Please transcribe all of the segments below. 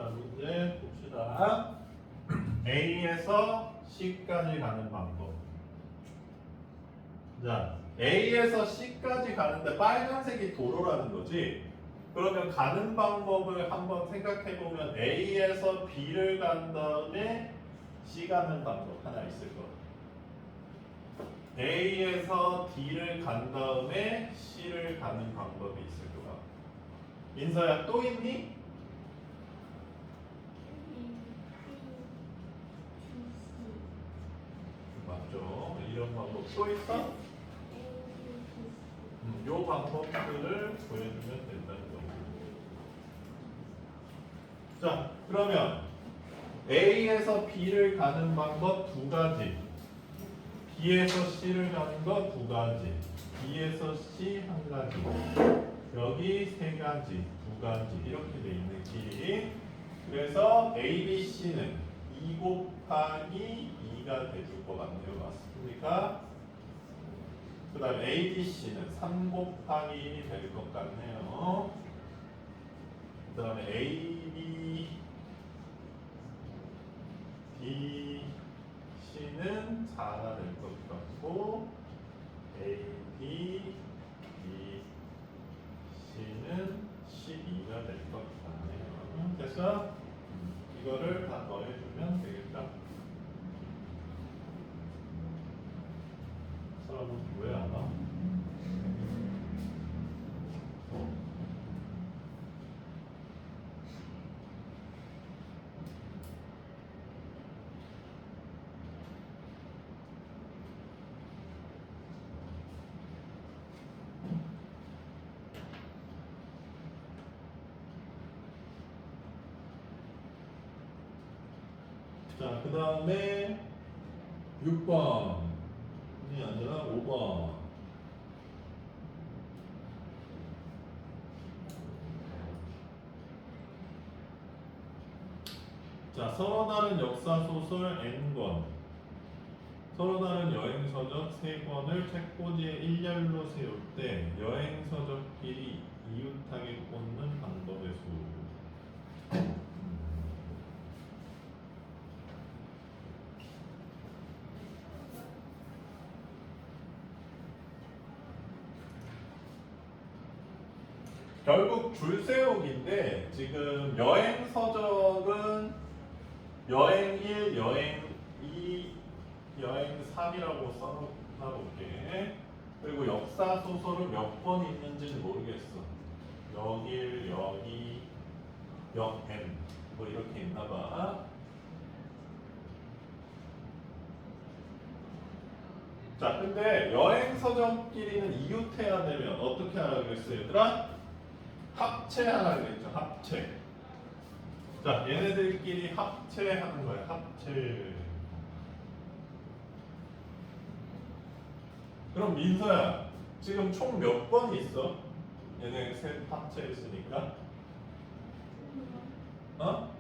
자, 문제 봅시다. A에서 C까지 가는 방법. 자, A에서 C까지 가는데 빨간색이 도로라는 거지. 그러면 가는 방법을 한번 생각해 보면 A에서 B를 간 다음에 C 가는 방법 하나 있을 거야. A에서 D를 간 다음에 C를 가는 방법이 있을 거야. 인서야 또 있니? 맞죠? 이런 방법 또 있어? 요 방법들을 보여주면 된다는 거고. 자, 그러면 A에서 B를 가는 방법 두 가지, B에서 C를 가는 거 두 가지, B에서 C 한 가지, 여기 세 가지, 두 가지 이렇게 돼 있는 길이. 그래서 A, B, C는 2 곱하기 2가 돼줄 것 같네요. 맞습니까? 그 다음에 A, B, C는 3 곱하기 1이 될 것 같네요. 그 다음에 A, B, B, C는 4가 될 것 같고 A, B, B, C는 12가 될 것 같네요. 됐어? 이거를 다 더해주면 되겠다. 사람은 왜 안 와? 자, 그 다음에 6번이 아니라 5번. 자, 서로 다른 역사 소설 N권, 서로 다른 여행서적 3권을 책꽂이에 일렬로 세울 때 여행서적끼리 이웃하게 꽂는 방법의 수. 결국 줄 세우기인데 지금 여행 서적은 여행 1, 여행 2, 여행 3이라고 써놔볼게. 그리고 역사 소설은 몇 번 있는지는 모르겠어. 여길, 여기, 역M 뭐 이렇게 있나봐. 자, 근데 여행 서적끼리는 이웃해야 되면 어떻게 하라 그랬어요, 얘들아? 합체하라 그랬죠. 합체. 자, 얘네들끼리 합체하는 거야. 합체. 그럼 민서야, 지금 총 몇 번 있어? 얘네 셋 합체했으니까. 어?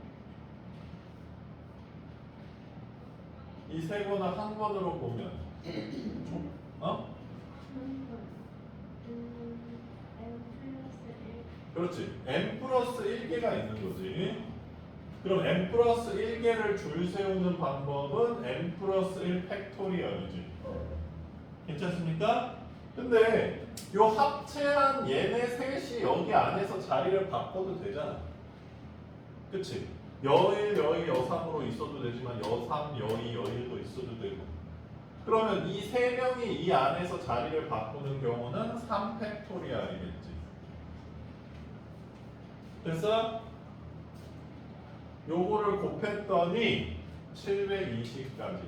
이 세 거나 한 번으로 보면 어? 그렇지. n 플러스 1개가 있는 거지. 그럼 n 플러스 1개를 줄 세우는 방법은 n 플러스 1 팩토리얼이지. 괜찮습니까? 근데 요 합체한 얘네 셋이 여기 안에서 자리를 바꿔도 되잖아. 그치? 여1, 여2, 여3으로 있어도 되지만 여3, 여2, 여1도 있어도 되고. 그러면 이 세 명이 이 안에서 자리를 바꾸는 경우는 3팩토리얼이겠지. 그래서 요거를 곱했더니 720까지.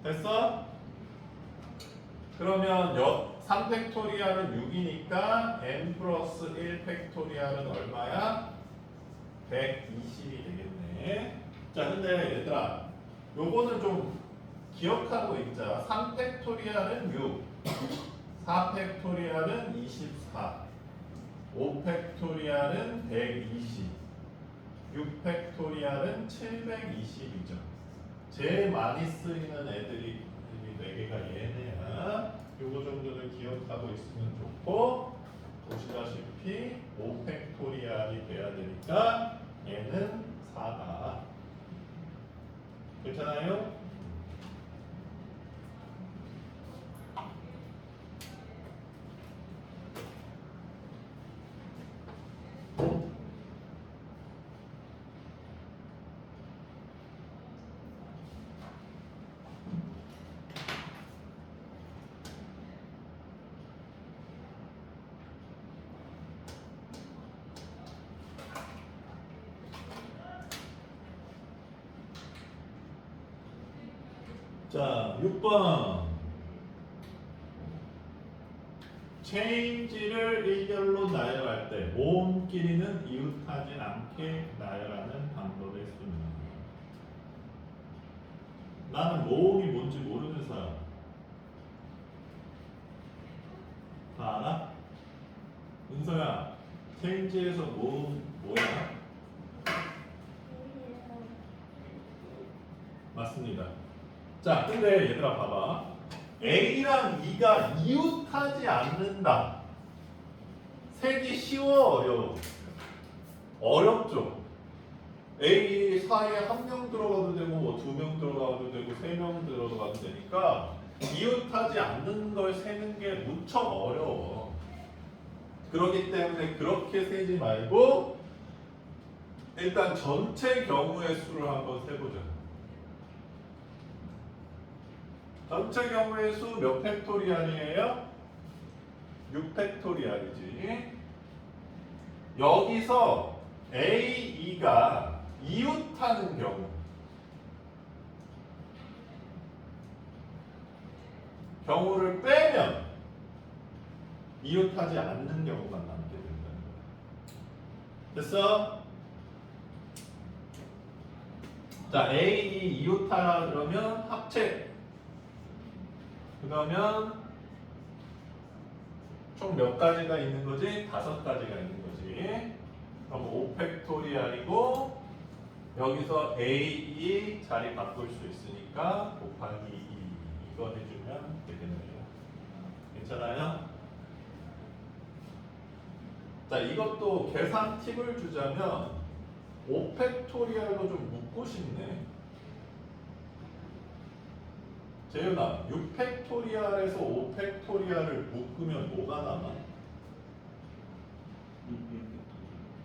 됐어? 그러면 3팩토리얼은 6이니까 n 플러스 1 팩토리얼은 얼마야? 120이 되겠네. 자, 근데 얘들아, 요거는 좀 기억하고 있자. 3팩토리얼은 6, 4팩토리얼은 24, 5팩토리얼은 120, 6팩토리얼은 720이죠. 제일 많이 쓰이는 애들이 4개가 얘네야. 요거 정도는 기억하고 있으면 좋고, 보시다시피 5팩토리알이 돼야 되니까 얘는 4다. 괜찮아요? 자, 6번. 체인지를 일렬로 나열할 때 모음끼리는 이웃하지 않게 나열하는 방법의 수입니다. 나는 모음이 뭔지 모르는 사람. 다 알아? 은서야, 체인지에서 모음 뭐야? 맞습니다. 자, 근데 얘들아 봐봐. A랑 E가 이웃하지 않는다. 색이 쉬워, 어려워? 어렵죠. A 사이에 한 명 들어가도 되고 뭐 2명 들어가도 되고 3명 들어가도 되니까 이웃하지 않는 걸 세는 게 무척 어려워. 그렇기 때문에 그렇게 세지 말고 일단 전체 경우의 수를 한번 세보자. 전체 경우의 수 몇 팩토리알이에요? 6팩토리알이지. 여기서 A, E가 이웃하는 경우, 경우를 빼면 이웃하지 않는 경우만 남게 된다는 거야. 됐어? 자, A, E 이웃하라 그러면 합체. 그러면 총 몇 가지가 있는 거지? 5가지가 있는 거지. 그럼 5팩토리알이고 여기서 A, E 자리 바꿀 수 있으니까 곱하기 2 이거 해주면 되겠네요. 괜찮아요? 자, 이것도 계산 팁을 주자면 5팩토리알도 좀 묻고 싶네. 재윤아, 6팩토리알에서 5팩토리알을 묶으면 뭐가 남아?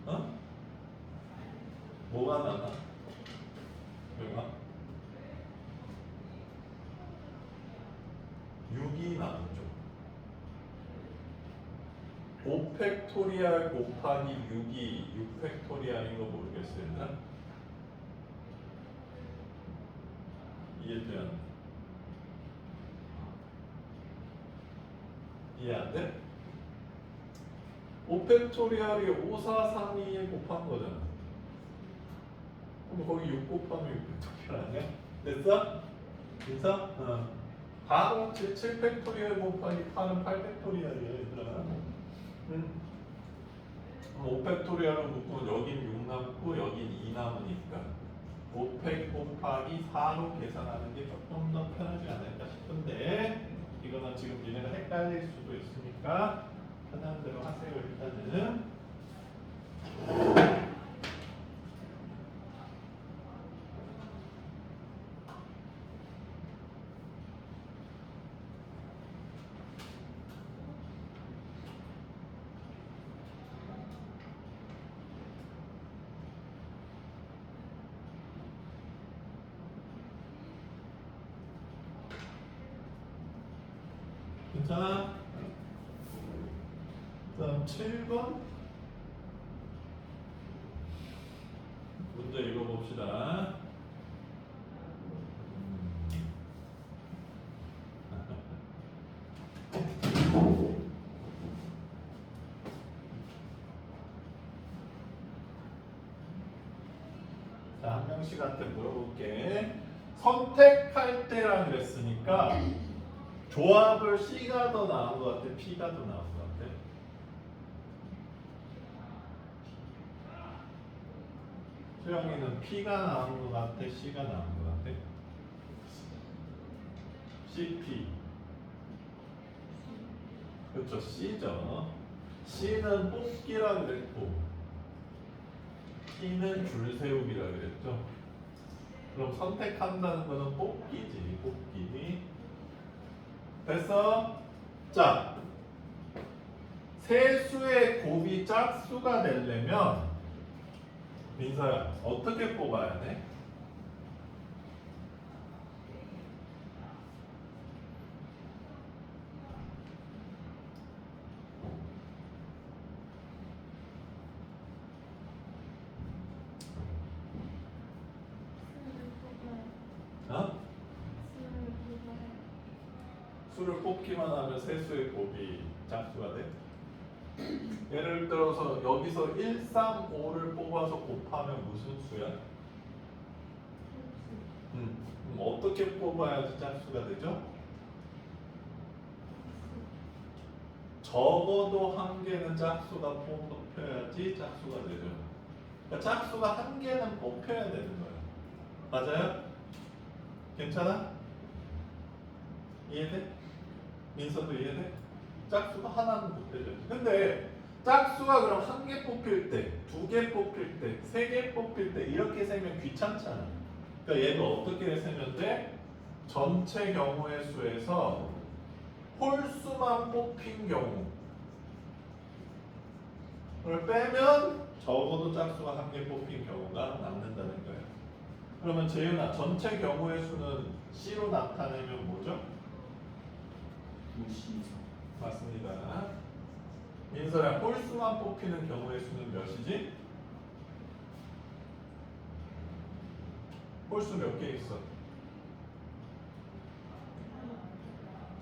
어? 뭐가 남아? 재윤아? 6이 남죠. 5팩토리알 곱하기 6이 6팩토리알인 거 모르겠어요? 이해돼요? 이해 안 돼? 5팩토리알이 5, 4, 3, 2에 곱한 거잖아. 그럼 거기 6 곱하면 6팩토리알 아니야? 됐어? 됐어? 어. 바로 7팩토리알 곱하기 8은 8팩토리알이야, 얘들아. 응. 5팩토리알을 묶으면 여긴 6 남고 여긴 2 남으니까 5팩 곱하기 4로 계산하는 게 조금 더 편하지 않을까 싶은데 이거는 지금 니네가 헷갈릴 수도 있으니까 편한 대로 하세요. 일단은 괜찮아? 다음 7번 문제 읽어봅시다. 자, 한 명씩한테 물어볼게. 선택할 때라 그랬으니까 조합을 C가 더 나은 것 같아? P가 더 나은 것 같아? 수영이는 P가 나은 것 같아? C가 나은 것 같아? CP. 그렇죠, C죠. C는 뽑기라 그랬고 T는 줄 세우기라 그랬죠. 그럼 선택한다는 거는 뽑기지, 뽑기. 됐어? 자, 세수의 곱이 짝수가 되려면 민서야 어떻게 뽑아야 돼? 어? 수를 뽑기만 하면 세수의 곱이 짝수가 돼? 예를 들어서 여기서 1, 3, 5를 뽑아서 곱하면 무슨 수야? 그럼 어떻게 뽑아야지 짝수가 되죠? 적어도 한 개는 짝수가 뽑혀야지 짝수가 되죠. 그러니까 짝수가 한 개는 뽑혀야 되는 거예요. 맞아요? 괜찮아? 이해돼? 민서도 이해돼? 짝수가 하나는 뽑혀져. 근데 짝수가 그럼 한 개 뽑힐 때, 두 개 뽑힐 때, 세 개 뽑힐 때 이렇게 세면 귀찮잖아. 그러니까 얘도 어떻게 세면 돼? 전체 경우의 수에서 홀수만 뽑힌 경우를 빼면 적어도 짝수가 한 개 뽑힌 경우가 남는다는 거예요. 그러면 재윤아, 전체 경우의 수는 C로 나타내면 뭐죠? 52. 맞습니다. 민서야, 홀수만 뽑히는 경우의 수는 몇이지? 홀수 몇 개 있어?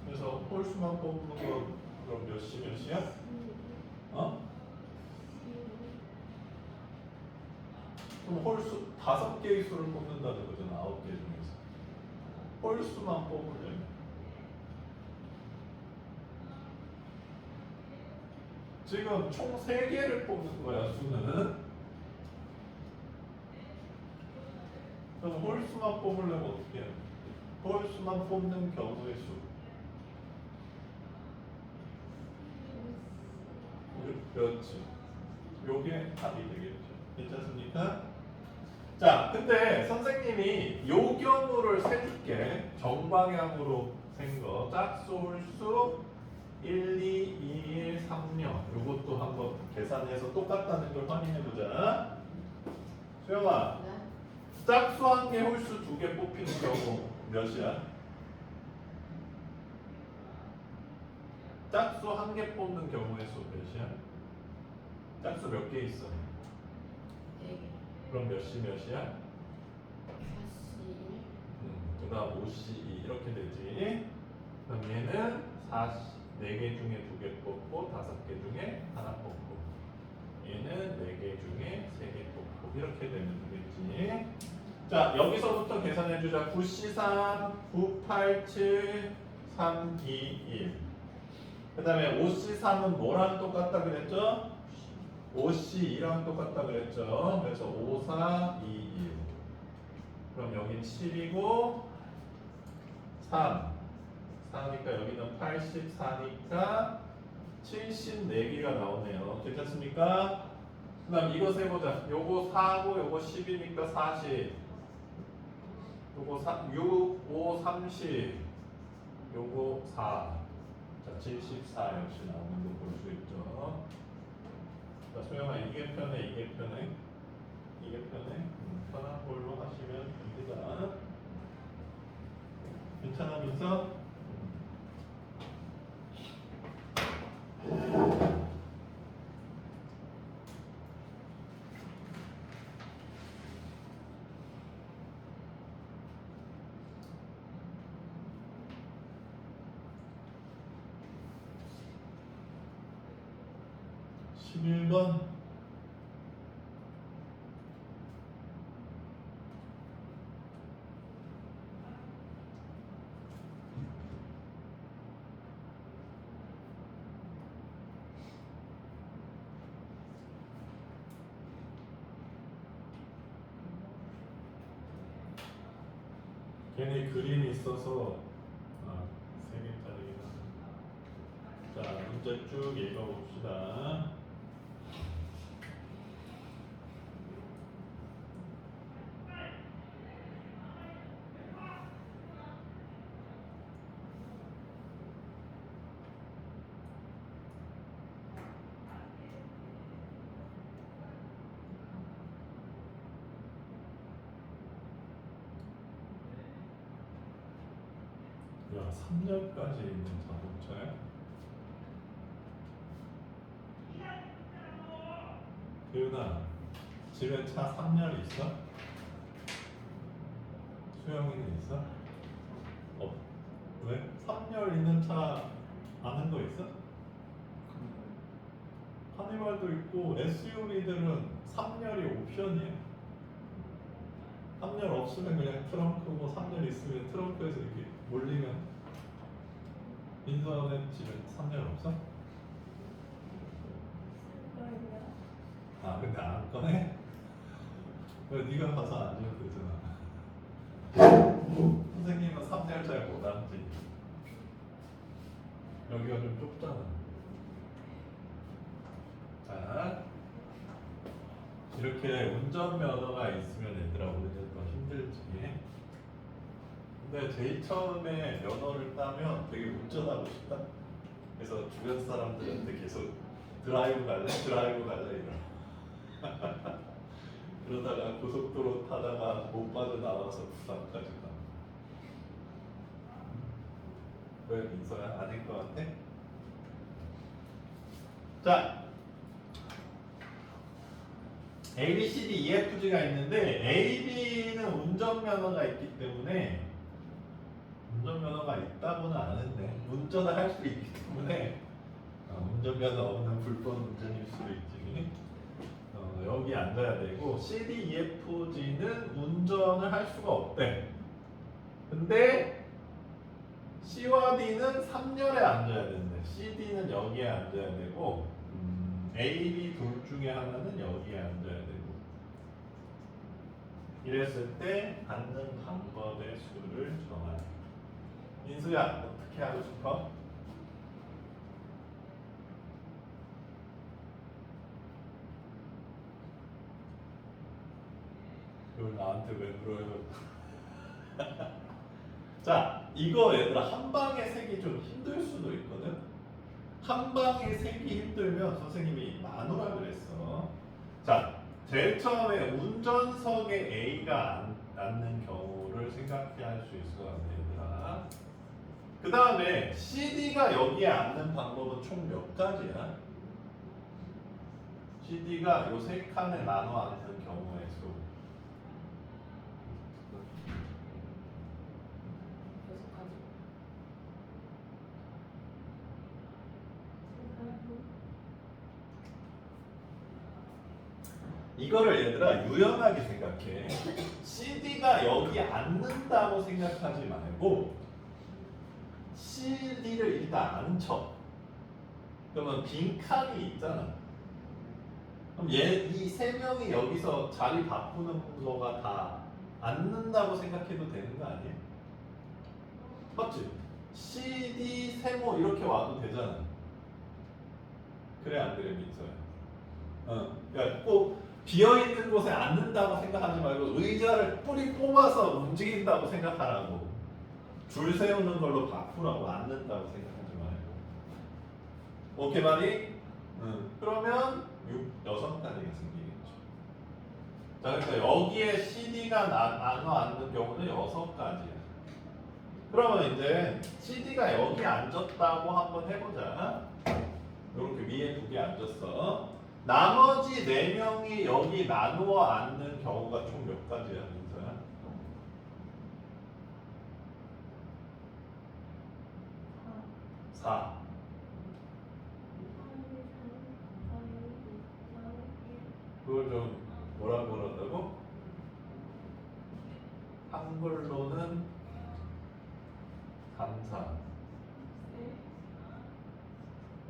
그래서 홀수만 뽑는 거 그럼 몇이야? 어? 그럼 홀수 5개의 수를 뽑는다는 거잖아. 9개 중에서. 홀수만 뽑으려면 지금 총 3개를 뽑는 거야, 수는. 그럼 홀수만 뽑으려면 어떻게 해야 돼? 홀수만 뽑는 경우의 수. 그렇지. 요게 답이 되겠죠. 괜찮습니까? 자, 근데 선생님이 요 경우를 세줄게. 정방향으로 센 거. 짝수, 홀수 1, 2, 2, 1, 3명. 요것도 한번 계산해서 똑같다는 걸 확인해보자. 수영아, 짝수 1개, 홀수 2개 뽑히는 경우 몇이야? 짝수 1개 뽑는 경우의 수 몇이야? 짝수 몇 개 있어? 4개. 그럼 몇이야? 41. 그 다음 5C2 이렇게 되지. 그럼 얘는 4개 중에 2개 뽑고 5개 중에 하나 뽑고 얘는 4개 중에 3개 뽑고 이렇게 되면 되겠지. 자, 여기서부터 계산해주자. 9C3, 987, 321. 그 다음에 5C3은 뭐랑 똑같다 그랬죠? 5C2랑 똑같다 그랬죠? 그래서 5, 4, 2, 1. 그럼 여긴 7이고 3. 4니까 여기는 84니까 74개가 나오네요. 괜찮습니까? 그 다음 이거 세보자. 요거 4고 요거 10이니까 40. 요거 6, 5, 30. 요거 4. 자, 74 역시 나오는 거 볼 수 있죠. 자, 소영아, 이게 편해, 이게 편해? 이게 편해? 편한 걸로 하시면 됩니다. 괜찮아, 민서? 11번. 걔네 그림이 있어서 3개짜리긴 하네. 자, 문제 쭉 읽어봅시다. 야, 3열까지 있는 자동차야? 태윤아, 집에 차 3열 있어? 수영이는 있어? 왜? 3열 있는 차 아는 거 있어? 카니발도 있고 SUV들은 3열이 옵션이야. 3열 없으면 그냥 트렁크고 3열 있으면 트렁크에서 이렇게 몰리면. 인터넷 집에 3열 없어? 아 근데 안 꺼내? 왜 네가 가서 앉으면 되잖아. 선생님은 3열 잘 못 앉지. 여기가 좀 좁잖아. 자, 이렇게 운전면허가 있으면 얘들아 우리는 더 힘들지. 근데 제일 처음에 면허를 따면 되게 운전하고 싶다. 그래서 주변 사람들한테 계속 드라이브 갈래? 드라이브 갈래? 이러. 그러다가 고속도로 타다가 못 빠져나와서 부산까지 가. 왜 민서야? 아닐 것 같아? 자, A, B, C, D, E, F, G가 있는데 A, B는 운전면허가 있기 때문에 운전면허가 있다고는 아는데 운전을 할 수 있기 때문에 운전면허 없는 불법 운전일 수도 있지. 여기 앉아야 되고 C, D, E, F, G는 운전을 할 수가 없대. 근데 C와 D는 3열에 앉아야 된대. C, D는 여기에 앉아야 되고 A, B 둘 중에 하나는 여기에 앉아야 되고. 이랬을 때 앉는 방법의 수를 정하라. 민수야 어떻게 하고 싶어? 이걸 나한테 왜 물어요? 자, 이거 얘들아 한 방에 세기 좀 힘들 수도 있거든. 한 방에 세기 힘들면 선생님이 마누라 그랬어. 자, 제일 처음에 운전석에 A가 앉는 경우를 생각해 할 수 있을 것 같아, 얘들아. 그 다음에 CD가 여기에 앉는 방법은 총 몇 가지야? CD가 요 세 칸에 나눠 앉는 경우의 수. 이거를 얘들아 유연하게 생각해. CD가 여기 앉는다고 생각하지 말고 CD를 일단 앉혀. 그러면 빈칸이 있잖아. 그럼 이 세 명이 여기서 자리 바꾸는 거가 다 앉는다고 생각해도 되는 거 아니야? 맞지? CD 세모 이렇게 와도 되잖아. 그래 안 그래 민서야? 그러니까 꼭 비어있는 곳에 앉는다고 생각하지 말고 의자를 뿌리 뽑아서 움직인다고 생각하라고. 줄 세우는 걸로 바꾸라고. 앉는다고 생각하지 말고. 오케이 말이? 그러면 6가지가 생기겠죠. 자, 그러니까 여기에 CD가 나눠 앉는 경우는 6가지야. 그러면 이제 CD가 여기 앉았다고 한번 해보자. 이렇게 위에 2개 앉았어. 나머지 4명이 여기 나누어 앉는 경우가 총 몇 가지야, 민서야? 4. 그걸 좀 뭐라고 그런다고? 한글로는 감사,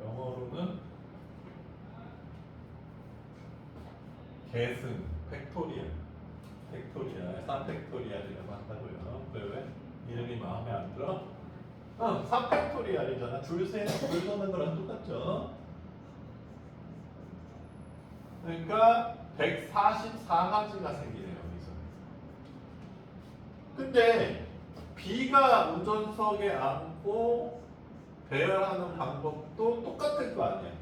영어로는 계승, 팩토리얼, 3팩토리얼이라고 한다고요. 왜? 이름이 마음에 안 들어? 3팩토리얼이잖아. 줄 서는 거랑 똑같죠. 그러니까 144가지가 생기네요, 여기서. 근데 B가 운전석에 앉고 배열하는 방법도 똑같을 거 아니야.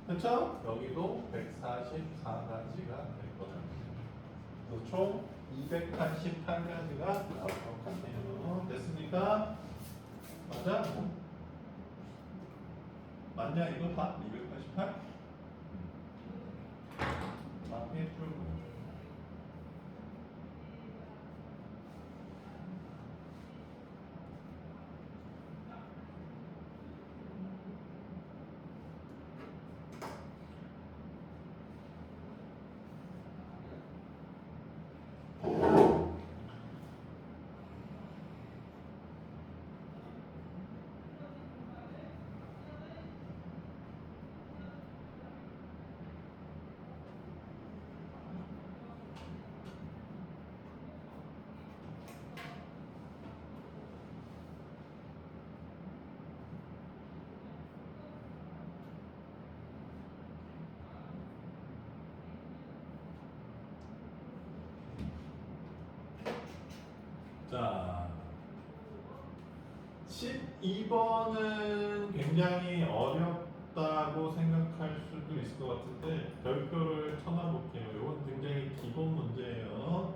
그렇죠? 여기도 144가지가 될 거잖아요. 총 288가지가 나올 것 같네요. 됐습니까? 맞아? 맞냐 이거 다? 288? 맞게 풀고. 자, 12번은 굉장히 어렵다고 생각할 수도 있을 것 같은데 별표를 쳐놔볼게요. 이건 굉장히 기본 문제예요.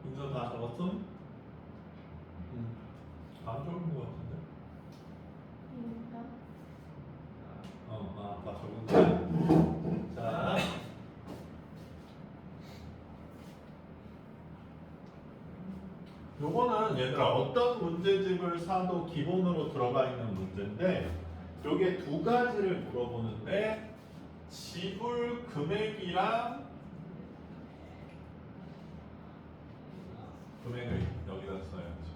인서 다 적었음? 안 적은 것 같은데? 다 적은 거야. 자, 요거는 얘들아 어떤 문제집을 사도 기본으로 들어가 있는 문제인데 요게 두 가지를 물어보는데 지불 금액이랑 금액을 여기다 써야지.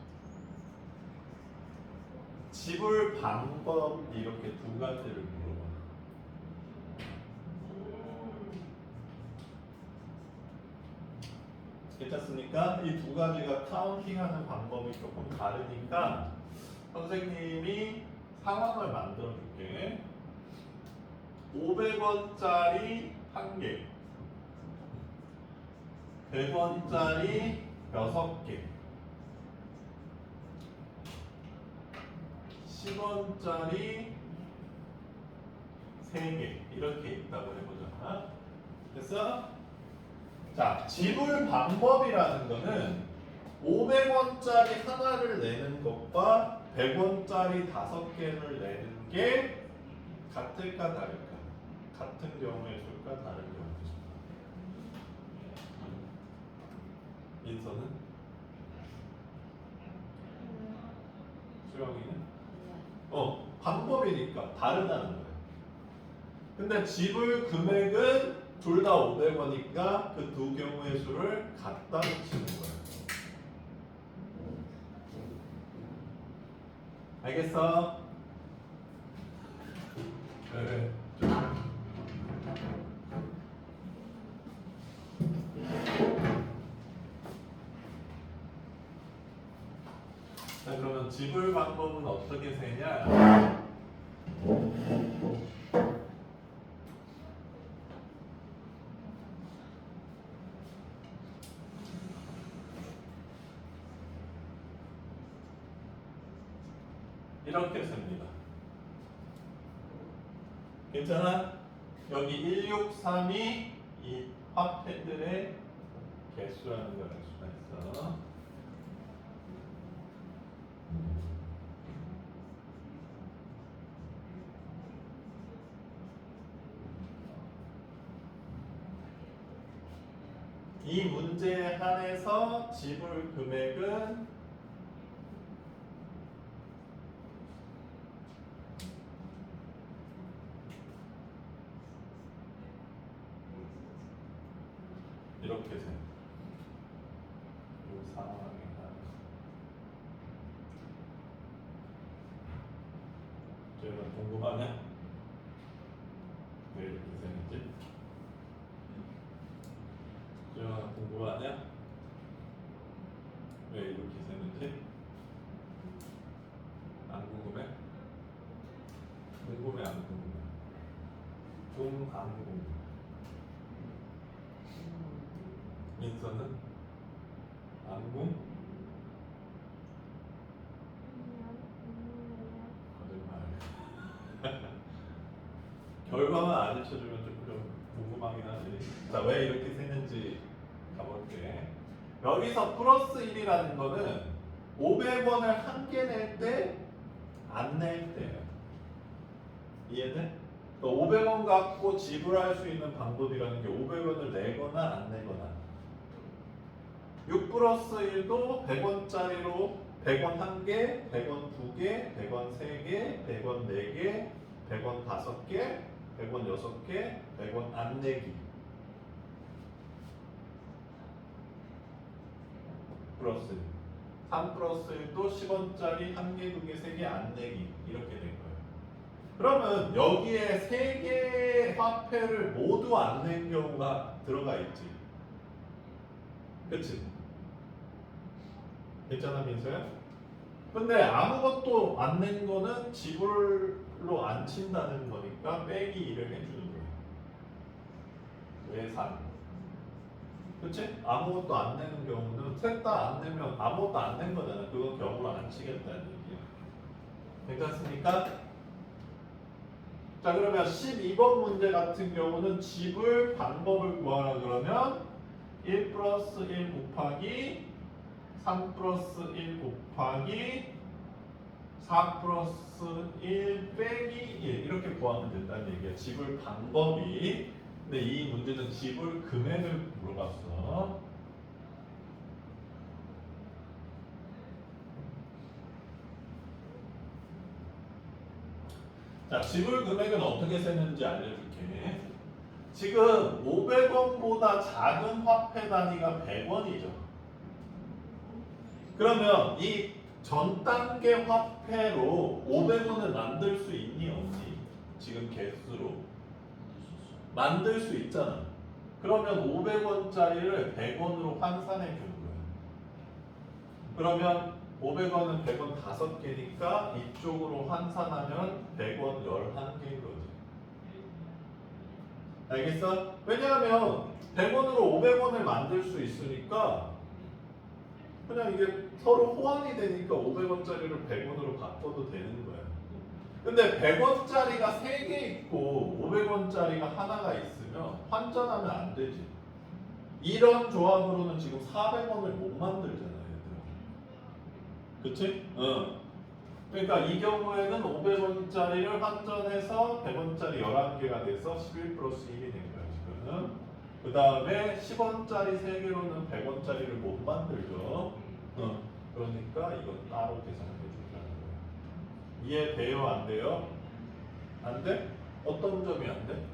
지불 방법 이렇게 두 가지를 물어봐. 괜찮습니까? 이 두 가지가 카운팅하는 방법이 조금 다르니까 선생님이 상황을 만들어 줄게. 500원짜리 한 개, 100원짜리 6개, 10원짜리 3개 이렇게 있다고 해보자. 됐어? 자, 지불 방법이라는 거는 500원짜리 하나를 내는 것과 100원짜리 5개를 내는 게 같을까 다를까? 같은 경우의 수가 다른 경우의 수. 인서는? 수영이는? 방법이니까 다르다는 거예요. 근데 지불 금액은 둘 다 500원이니까 그 두 경우의 수를 갖다 붙이는 거예요. 알겠어? 네. 자, 그러면 지불 방법은 어떻게 세냐? 이렇게 셉니다. 괜찮아? 여기 163이 이 화폐들의 개수라는 걸 알 수가 있어. 이 문제에 한해서 지불 금액은 이렇게 돼. 이 상황에 한해서. 제가 궁금하냐? 왜 이렇게 되는지? 제가 궁금하냐? 왜 이렇게 되는지? 안 궁금해? 궁금해 안 궁금해? 안 궁금해. 민서는 안 궁? 거짓말. 결과만 알려주면 좀 궁금하긴 하지. 자, 왜 이렇게 됐는지 가볼게. 여기서 플러스 1이라는 거는 500원을 한 개 낼 때, 안 낼 때예요. 이해돼? 500원 갖고 지불할 수 있는 방법이라는 게 500원을 내거나 안 내거나. 6 플러스 1도 100원짜리로 100원 1개, 100원 2개, 100원 3개, 100원 4개, 100원 5개, 100원 6개, 100원 안 내기. 플러스 1. 3 플러스 1도 10원짜리 1개, 2개, 3개 안 내기. 이렇게 된 거예요. 그러면 여기에 3개의 화폐를 모두 안 낸 경우가 들어가 있지. 그치? 괜찮아, 민서야? 근데 아무것도 안 낸 거는 지불로 안 친다는 거니까 빼기 1을 해주는 거예요. 왜 3? 그치? 아무것도 안 내는 경우는 셋 다 안 내면 아무것도 안 낸 거잖아. 그건 경우로 안 치겠다는 얘기야. 괜찮습니까? 자, 그러면 12번 문제 같은 경우는 지불 방법을 구하라 그러면 1 플러스 1 곱하기 3 플러스 1 곱하기 4 플러스 1 빼기 1 이렇게 구하면 된다는 얘기야. 지불 방법이. 근데 이 문제는 지불 금액을 물어봤어. 자, 지불 금액은 어떻게 세는지 알려줄게. 지금 500원보다 작은 화폐 단위가 100원이죠. 그러면 이 전 단계 화폐로 500원을 만들 수 있니 없니? 지금 개수로 만들 수 있잖아. 그러면 500원짜리를 100원으로 환산해 준 거야. 그러면 500원은 100원 5개니까 이쪽으로 환산하면 100원 11개인 거지. 알겠어? 왜냐하면 100원으로 500원을 만들 수 있으니까 그냥 이게 서로 호환이 되니까 500원짜리를 100원으로 바꿔도 되는 거야. 근데 100원짜리가 3개 있고 500원짜리가 하나가 있으면 환전하면 안 되지. 이런 조합으로는 지금 400원을 못 만들잖아, 얘들아. 그치? 그러니까 이 경우에는 500원짜리를 환전해서 100원짜리 11개가 돼서 11 플러스 1이 된 거야, 지금. 그 다음에 10원짜리 3개로는 100원짜리를 못 만들죠. 그러니까 이건 따로 계산해 준다는 거예요. 이해돼요? 안 돼요? 안 돼? 어떤 점이 안 돼?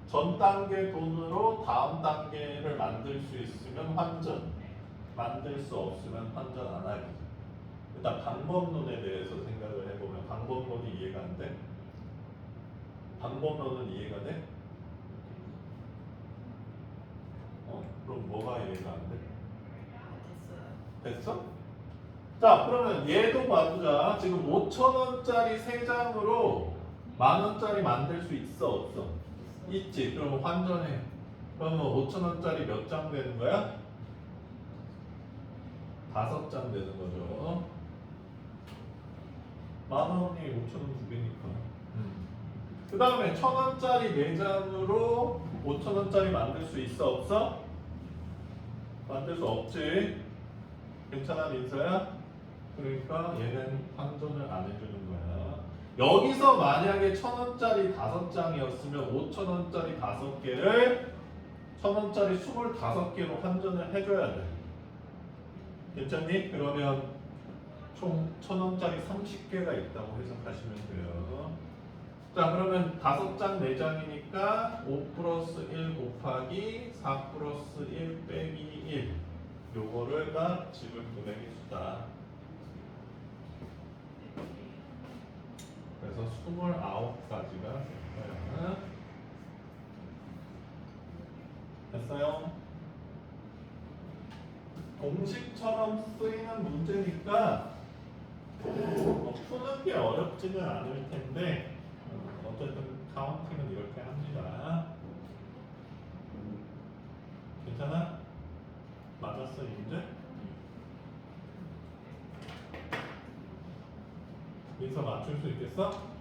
전 단계 돈으로 다음 단계를 만들 수 있으면 환전, 만들 수 없으면 환전 안 하기. 일단 방법론에 대해서 생각을 해보면 방법론이 이해가 안 돼? 방법론은 이해가 돼? 그럼 뭐가 이해가 안 돼? 됐어요. 됐어? 자, 그러면 얘도 봐보자. 지금 5,000원짜리 3장으로 10,000원짜리 만들 수 있어 없어? 있지. 그럼 환전해. 그러면 5,000원짜리 몇 장 되는 거야? 5장 되는 거죠. 10,000원이 5,000원 2배니까. 그 다음에 1,000원짜리 4장으로 5,000원짜리 만들 수 있어 없어? 만들 수 없지. 괜찮아, 민서야? 그러니까 얘는 환전을 안 해주는 거야. 여기서 만약에 1,000원짜리 5장이었으면 5,000원짜리 5개를 1,000원짜리 25개로 환전을 해줘야 돼. 괜찮니? 그러면 총 1,000원짜리 30개가 있다고 해석하시면 돼요. 자, 그러면 5장 4장이니까 5 플러스 1 곱하기 4 플러스 1 빼기 1 요거를가 지불 금액의 수다. 그래서 29가지가 됐어요. 됐어요? 공식처럼 쓰이는 문제니까 푸는 게 어렵지는 않을 텐데 어쨌든 카운팅은 이렇게 합니다. 괜찮아? 맞았어 이 문제? 민서 맞출 수 있겠어?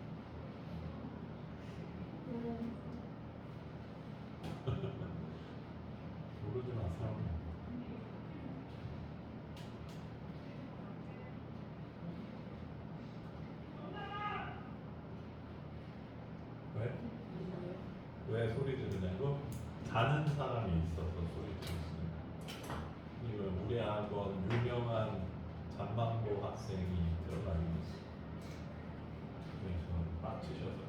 모르지 마세요. 왜? 왜 소리 지르냐고? 자는 사람이 있어서 소리 지르시는. 이거 우리 학원 유명한 잠망고 학생이 들어가고 있어. 그래서 맞히셔서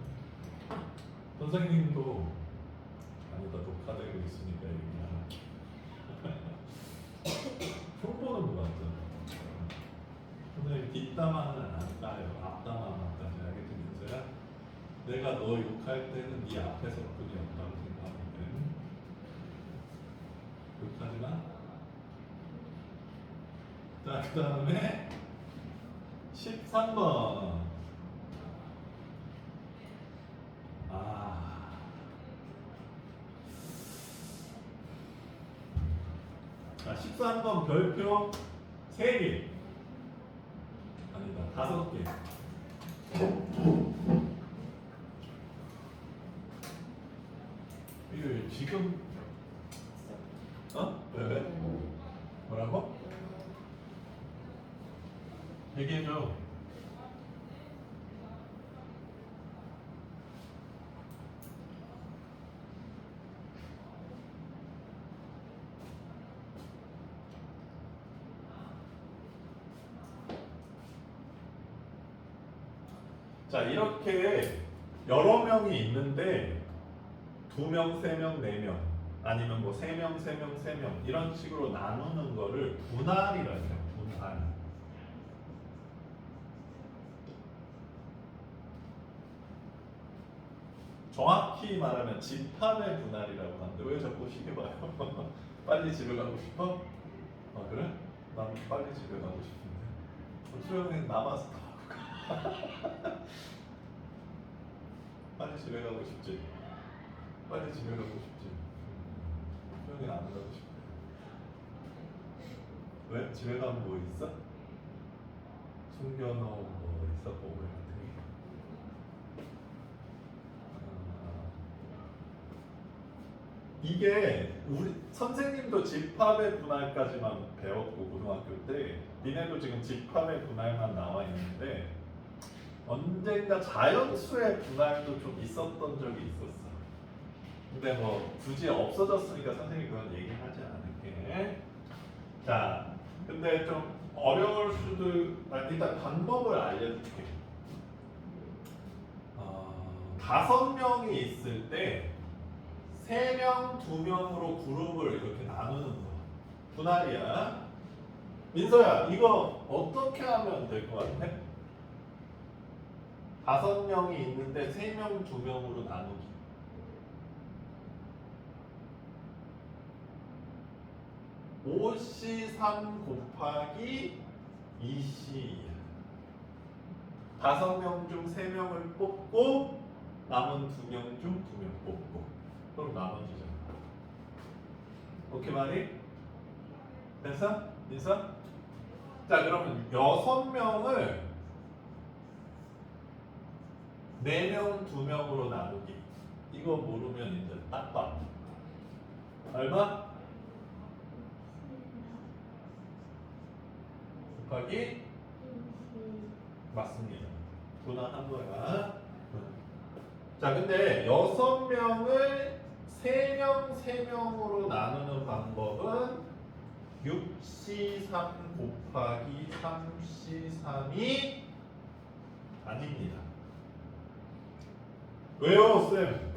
선생님도 아니다 녹화되고 있으니까 얘기하나. 흉보는 것 같잖아. 선생님 뒷담화는 안 까요. 앞담화만 까지. 알겠지 민서야? 내가 너 욕할 때는 네 앞에서 뿐이었다고 생각하거든. 욕하지 마. 자, 그 다음에 13번. 자, 13번 별표 3개. 아니다, 5개. 이거 지금 왜? 뭐라고? 얘기해줘. 자, 이렇게 여러 명이 있는데 2명, 3명, 4명 아니면 뭐 3명, 3명, 3명 이런 식으로 나누는 거를 분할이라고 해요. 분할. 정확히 말하면 집합의 분할이라고 하는데 왜 자꾸 시계 봐요? 빨리 집에 가고 싶어? 아 그래? 난 빨리 집에 가고 싶은데 수영이 남아서 더 하고 가. 빨리 집에 가고 싶지? 빨리 집에 가고 싶지? 수영이 안 가고 싶어. 왜? 집에 가면 뭐 있어? 숨겨놓은 뭐 있어? 보물 같은 게? 이게 우리 선생님도 집합의 분할까지만 배웠고 고등학교 때 니네도 지금 집합의 분할만 나와 있는데 언젠가 자연수의 분할도 좀 있었던 적이 있었어. 근데 뭐 굳이 없어졌으니까 선생님이 그건 얘기하지 않을게. 자, 근데 좀 어려울 수도 일단 방법을 알려줄게. 5명이 있을 때 3명, 2명으로 그룹을 이렇게 나누는 거. 분할이야. 민서야, 이거 어떻게 하면 될 것 같아? 5명이 있는데 3명, 2명으로 나누기. 5C3 곱하기 2C. 5명 중 3명을 뽑고 남은 2명 중 2명 뽑고. 그럼 나눠지잖아. 오케이 말이? 됐어? 됐어? 자 그러면 6명을 4명 2명으로 나누기. 이거 모르면 이제 딱 봐. 얼마? 곱하기 맞습니다. 분할한 거야. 자 근데 6명을 3명으로 나누는 방법은 6C3 곱하기 3C3이 아닙니다. 왜요, 쌤?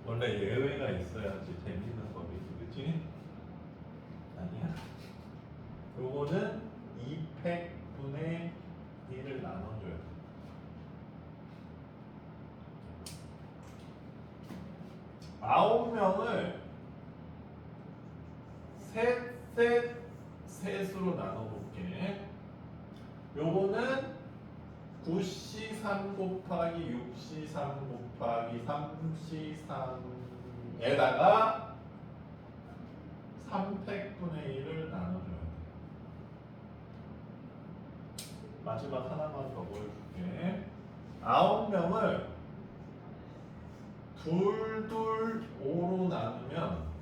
원래 예외가 있어야지 재밌는 법이지, 그치? 아니야. 요거는 2팩분의 1을 나눠줘야 돼. 아홉 명을 셋으로 나눠볼게. 요거는 9C3 곱하기 6C3 곱하기 3C3에다가 3팩분의 1을 나눠줘야 돼. 마지막 하나만 더 보여줄게. 9명을 5로 나누면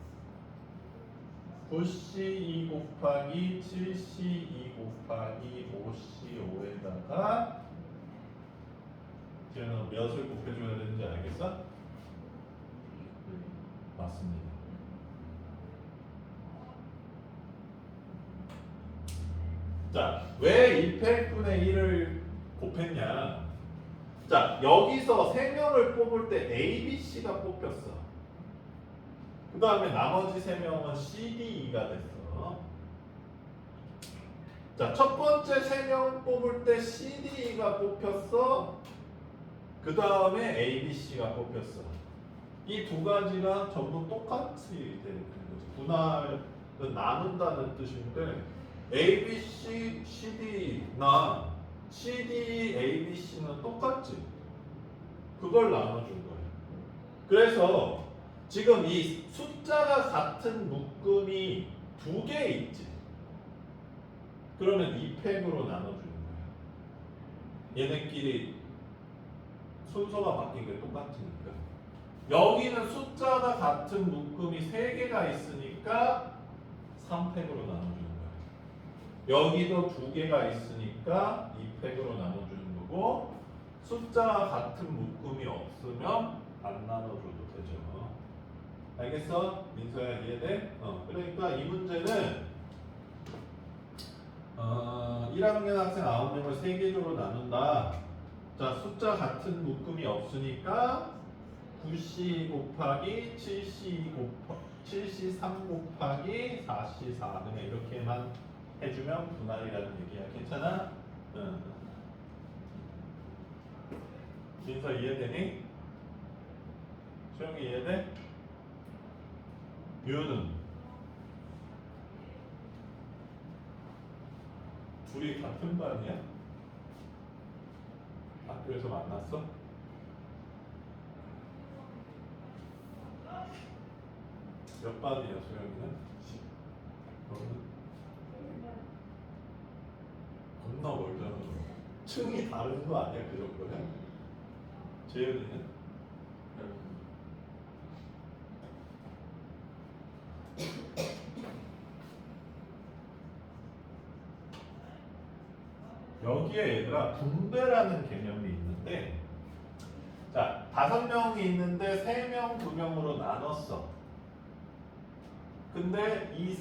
9C2 곱하기 7C2 곱하기 5C5에다가 쟤는 몇을 곱해줘야 되는지 알겠어? 맞습니다. 자, 왜 2팩분의 1을 곱했냐? 자, 여기서 3명을 뽑을 때 A, B, C가 뽑혔어. 그 다음에 나머지 3명은 C, D, E가 됐어. 자, 첫 번째 3명 뽑을 때 C, D, E가 뽑혔어. 그 다음에 A, B, C가 뽑혔어. 이 두 가지가 전부 똑같이 되는 거지. 분할은 나눈다는 뜻인데 A, B, C, C, D나 C, D, A, B, C는 똑같지. 그걸 나눠준 거예요. 그래서 지금 이 숫자가 같은 묶음이 2개 있지. 그러면 2팩으로 나눠주는 거예요. 얘네끼리 순서가 바뀐 게 똑같으니까. 여기는 숫자가 같은 묶음이 3개가 있으니까 3팩으로 나눠주는 거예요. 여기도 2개가 있으니까 2팩으로 나눠주는 거고, 숫자가 같은 묶음이 없으면 안 나눠줘도 되죠. 알겠어? 민서야 이해돼? 그러니까 이 문제는 1학년 학생 9명을 3개조로 나눈다. 자, 숫자 같은 묶음이 없으니까 9C 곱하기 7C3 곱하기 4C4 그냥 이렇게만 해주면 분할이라는 얘기야. 괜찮아? 응. 민서 이해되니? 수영이 이해돼? 유는? 둘이 같은 반이야? 학교에서 만났어? 몇 반이야 수영이는? 10. 너는? 겁나 멀잖아. 층이 다른 거 아니야 그 정도면? 재현이는? 여기에 얘들아 분배라는 개념이 있는데, 자 5명이 있는데 3명, 2명으로 나눴어. 근데 이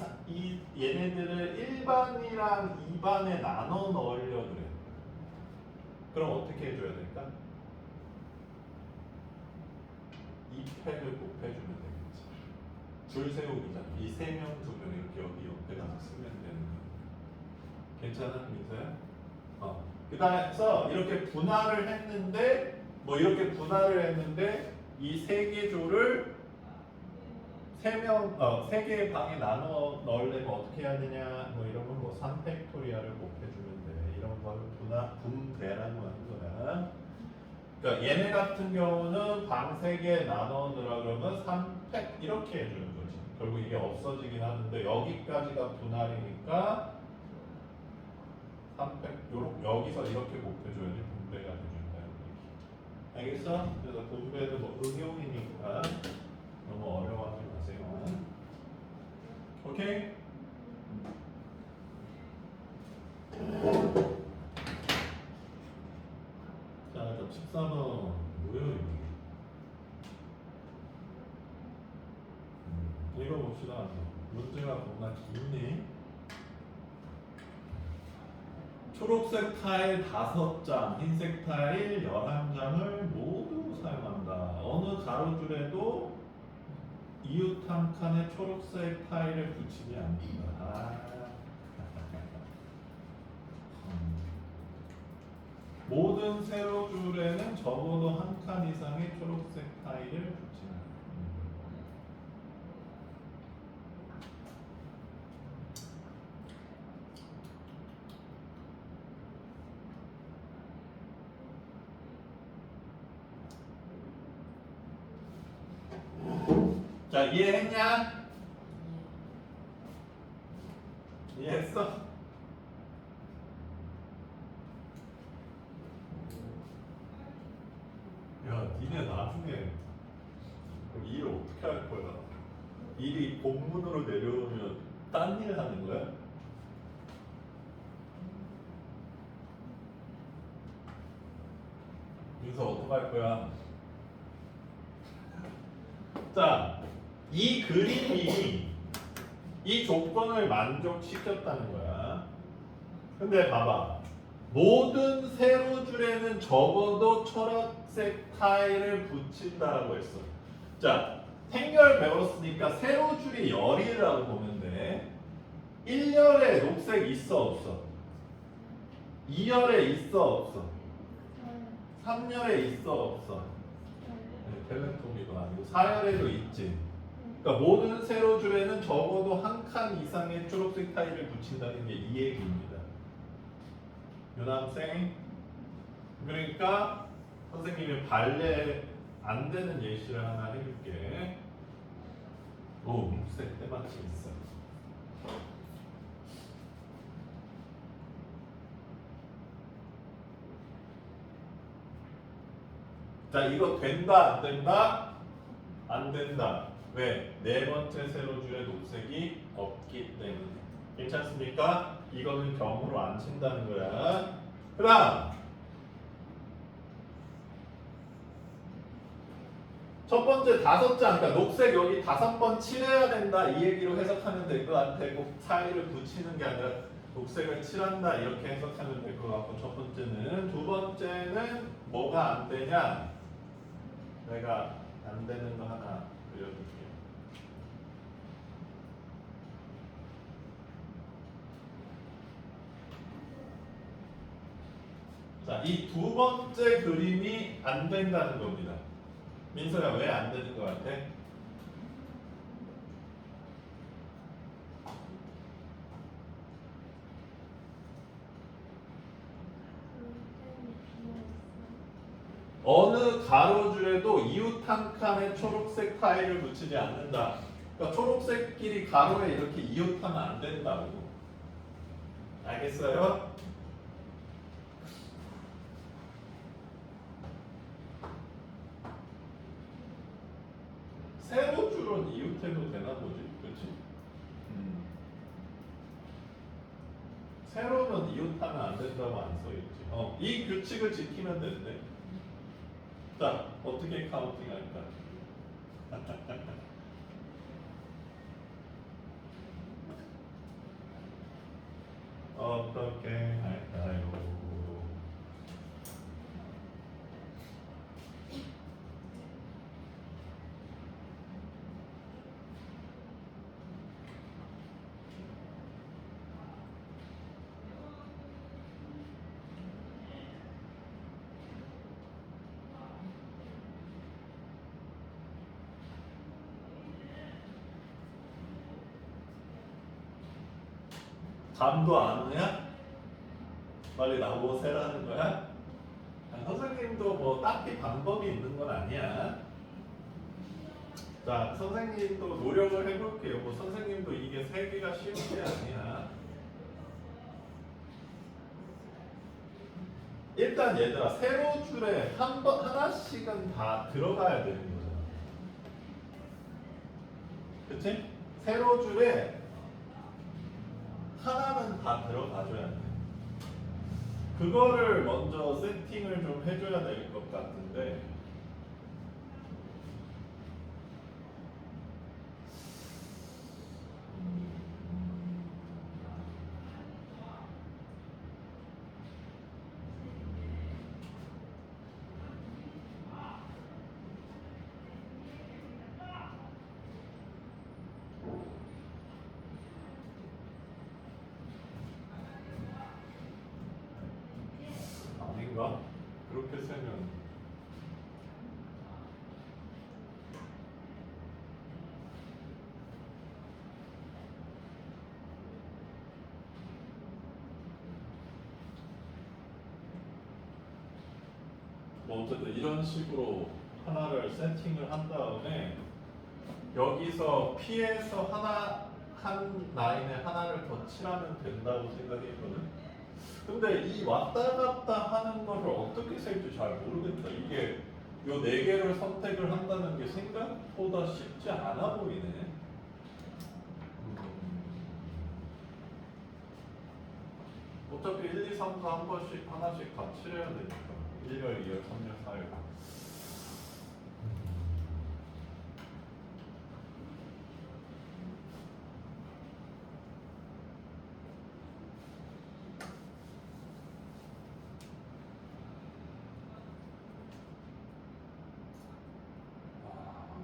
얘네들을 1반이랑 2반에 나눠 넣으려고 그래. 그럼 어떻게 해줘야 될까? 2팩을 곱해주면 되겠지. 줄 세우기잖아. 이 3명, 2명 이렇게 여기 옆에다 쓰면 되는 거야. 괜찮아, 민서야? 그다음에서 이렇게 분할을 했는데 이 3개 조를 3 개의 방에 나눠 넣으려면 어떻게 해야 되냐? 이런 건 3팩토리얼을 곱해주면 돼. 이런 걸 분배라고 하는 거야. 그러니까 얘네 같은 경우는 방 3개 나눠 넣으라 그러면 3팩 이렇게 해주는 거지. 결국 이게 없어지긴 하는데 여기까지가 분할이니까 3팩 여기서 이렇게 곱해줘야지 분배가 되준다는 얘기. 알겠어? 그래서 분배는 응용이니까 너무 어려워하지 마세요. 오케이? 자, 그럼 14번 뭐예요 이게? 읽어봅시다. 문제가 겁나 기네. 초록색 타일 5장, 흰색 타일 11장을 모두 사용한다. 어느 가로줄에도 이웃 한 칸에 초록색 타일을 붙이지 않는다. 모든 세로줄에는 적어도 한 칸 이상의 초록색 타일을 붙인다. 자, 이해했냐? 이해했어? 야, 니네 나중에 일 어떻게 할 거야? 일이 본문으로 내려오면 딴 일 하는 거야? 여기서 어떻게 할 거야? 자, 이 그림이 이 조건을 만족시켰다는 거야. 근데 봐봐. 모든 세로줄에는 적어도 초록색 타일을 붙인다라고 했어. 자, 생열 배웠으니까 세로줄이 열이라고 보면 돼. 1열에 녹색 있어 없어? 2열에 있어 없어? 3열에 있어 없어? 텔레토미도 아니고 4열에도 있지. 그러니까 모든 세로줄에는 적어도 한 칸 이상의 초록색 타일을 붙인다는 게 이 얘기입니다. 유남생. 그러니까 선생님이 발레 안 되는 예시를 하나 해줄게. 오, 녹색 때마침 있어. 자, 이거 된다 안 된다? 안 된다. 왜? 네 번째 세로줄에 녹색이 없기 때문에. 괜찮습니까? 이거는 경우로 안 친다는 거야. 그 다음 첫 번째 5장, 그러니까 녹색 여기 5번 칠해야 된다 이 얘기로 해석하면 될 것 같아. 꼭 타일을 붙이는 게 아니라 녹색을 칠한다 이렇게 해석하면 될 것 같고, 첫 번째는. 두 번째는 뭐가 안 되냐? 내가 안 되는 거 하나 그려줄게. 자, 이 두 번째 그림이 안 된다는 겁니다. 민서야, 왜 안 되는 것 같아? 어느 가로줄에도 이웃 한 칸에 초록색 타일을 붙이지 않는다. 그러니까 초록색끼리 가로에 이렇게 이웃하면 안 된다고. 알겠어요? 세로줄은 이웃해도 되나 보지, 그렇지? 세로는 이웃하면 안 된다고 안 써있지. 이 규칙을 지키면 된대. 자, 어떻게 카운팅할까? 어떻게 할까요? 감도 안 오냐? 빨리 나보고 세라는 거야? 선생님도 뭐 딱히 방법이 있는 건 아니야. 자, 선생님도 노력을 해볼게요. 뭐 선생님도 이게 세기가 쉬운 게 아니야. 일단 얘들아, 세로줄에 하나씩은 다 들어가야 되는 거잖아. 그치? 세로줄에 하나는 다 들어가줘야 돼. 그거를 먼저 세팅을 좀 해줘야 될 것 같은데, 뭐 어쨌든 이런 식으로 하나를 세팅을 한 다음에 여기서 P에서 한 라인에 하나를 더 칠하면 된다고 생각했거든. 근데 이 왔다 갔다 하는 거를 어떻게 쓸지 잘 모르겠다. 이게 요 네 개를 선택을 한다는 게 생각보다 쉽지 않아 보이네. 어차피 1, 2, 3도 한 번씩 하나씩 다 칠해야 되니까 1열, 2열, 3열, 4열.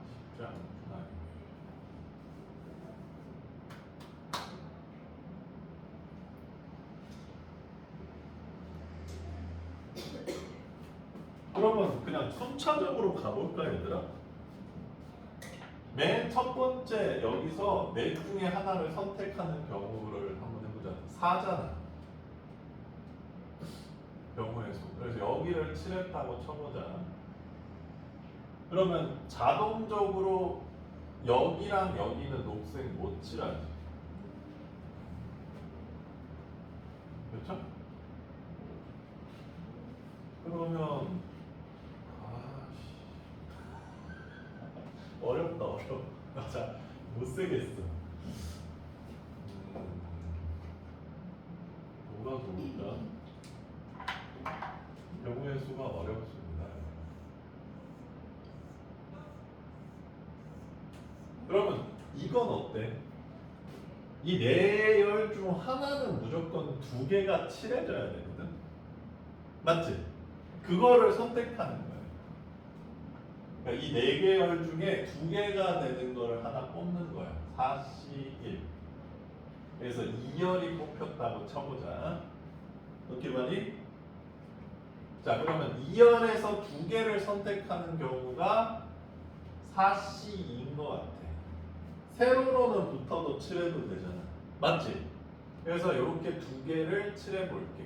쉽지 않구나. 그러면 그냥 순차적으로 가볼까 얘들아? 맨 첫 번째 여기서 넷 중에 하나를 선택하는 경우를 한번 해보자. 4잖아. 경우의 수. 그래서 여기를 칠했다고 쳐보자. 그러면 자동적으로 여기랑 여기는 녹색 못 칠하지. 그렇죠? 그러면 어렵다 어려워. 맞아 못 쓰겠어. 뭐가 좋을까? 경우의 수가 어렵습니다. 그러면 이건 어때? 이 네 열 중 하나는 무조건 두 개가 칠해져야 되거든. 맞지? 그거를 선택하는 거야. 그러니까 이 네 개 열 중에 두 개가 되는 거를 하나 뽑는 거야. 4C1. 그래서 2열이 뽑혔다고 쳐보자. 어떻게 봐니? 자, 그러면 2열에서 두 개를 선택하는 경우가 4C2인 것 같아. 세로로는 붙어도 칠해도 되잖아. 맞지? 그래서 이렇게 두 개를 칠해 볼게.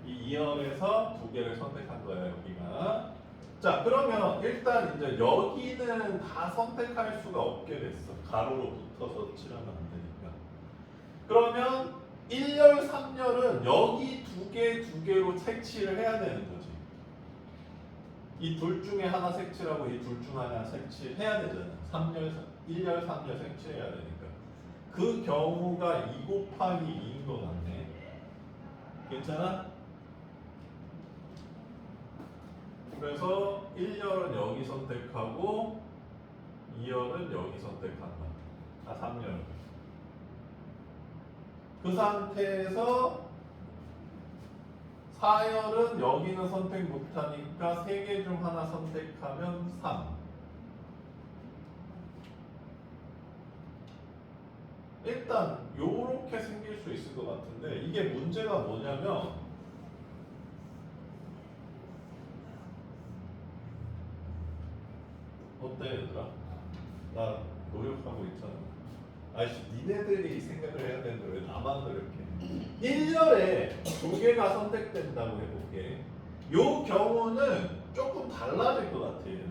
이 2열에서 두 개를 선택한 거야, 여기가. 자, 그러면 일단 이제 여기는 다 선택할 수가 없게 됐어. 가로로 붙어서 칠하면 안 되니까. 그러면 1열, 3열은 여기 두 개로 색칠을 해야 되는 거지. 이 둘 중에 하나 색칠하고 이 둘 중 하나 색칠해야 되잖아. 1열, 3열 색칠해야 되니까. 그 경우가 2 곱하기 2인 것 같네. 괜찮아? 그래서 1열은 여기 선택하고 2열은 여기 선택한다. 3열. 그 상태에서 4열은 여기는 선택 못하니까 3개 중 하나 선택하면 3. 일단 요렇게 생길 수 있을 것 같은데 이게 문제가 뭐냐면 어때 얘들아? 나 노력하고 있잖아. 아이씨 니네들이 생각을 해야 되는데 왜 나만 그렇게 1열에 두 개가 선택된다고 해볼게. 요 경우는 조금 달라질 것 같아 얘는.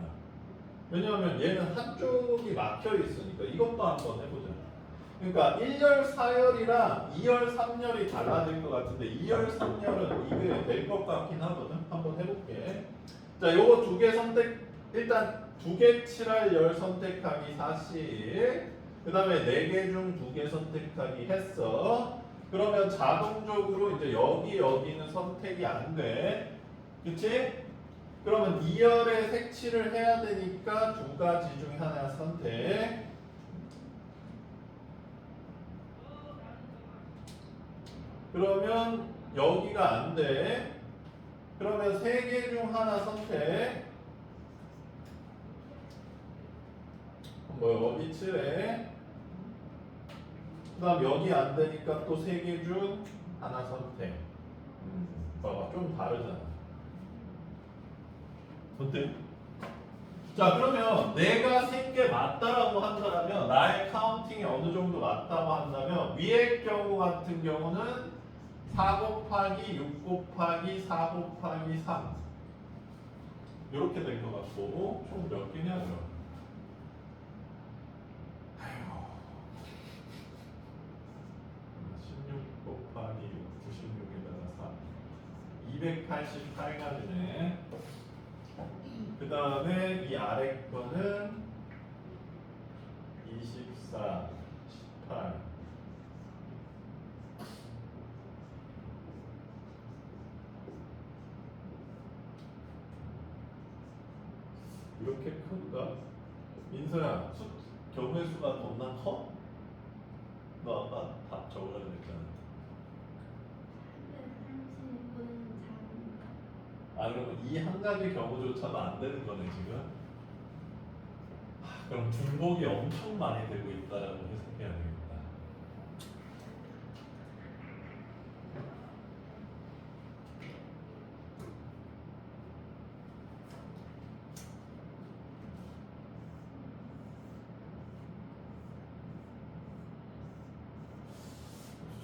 왜냐하면 얘는 한쪽이 막혀 있으니까 이것도 한번 해보자. 그러니까 1열 4열이랑 2열 3열이 달라질 것 같은데 2열 3열은 이게 될 것 같긴 하거든. 한번 해볼게. 자 요거 두 개 선택 일단 두 개 칠할 열 선택하기 40. 그 다음에 4개 중 2개 선택하기 했어. 그러면 자동적으로 이제 여기는 선택이 안 돼. 그치? 그러면 2열에 색칠을 해야 되니까 두 가지 중에 하나 선택. 그러면 여기가 안 돼. 그러면 3개 중 하나 선택. 뭐 여기 칠해. 그 다음 여기 안 되니까 또 3개 중 하나 선택. 봐봐 좀 다르잖아. 어때? 자 그러면 내가 센 게 맞다라고 한다면 나의 카운팅이 어느 정도 맞다고 한다면 위의 경우 같은 경우는 4 곱하기 6 곱하기 4 곱하기 3 이렇게 될 것 같고 총 몇 개냐 그럼? 아이고 16 곱하기 6 96에다가 4 288가지네. 그 다음에 이 아래 거는 24 18 이렇게 큰가? 민서야, 경우의 수가 겁나 커? 너 아까 답 적으라 그랬잖아. 335는 작은가? 아, 그러면 이 한 가지 경우조차도 안 되는 거네 지금? 그럼 중복이 엄청 많이 되고 있다라고 해석해야 되겠다.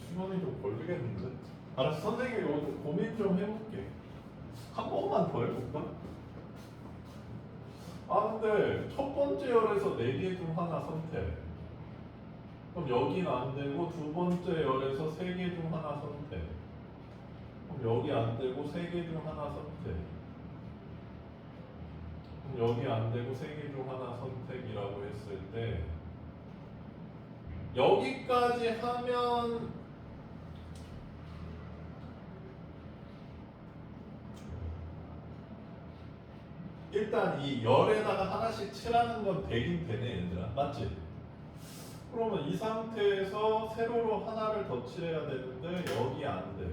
시간이 좀 걸리겠는데? 알았어, 선생님이 오늘 고민 좀 해볼게. 한 번만 더 해볼까? 아, 근데 첫 번째 열에서 4개 중 하나 선택. 그럼 여긴 안 되고 두 번째 열에서 3개 중 하나 선택. 그럼 여기 안 되고 3개 중 하나 선택. 그럼 여기 안 되고 3개 중 하나 선택이라고 했을 때 여기까지 하면 일단 이 열에다가 하나씩 칠하는 건 되긴 되네 얘들아, 맞지? 그러면 이 상태에서 세로로 하나를 더 칠해야 되는데 여기 안 돼.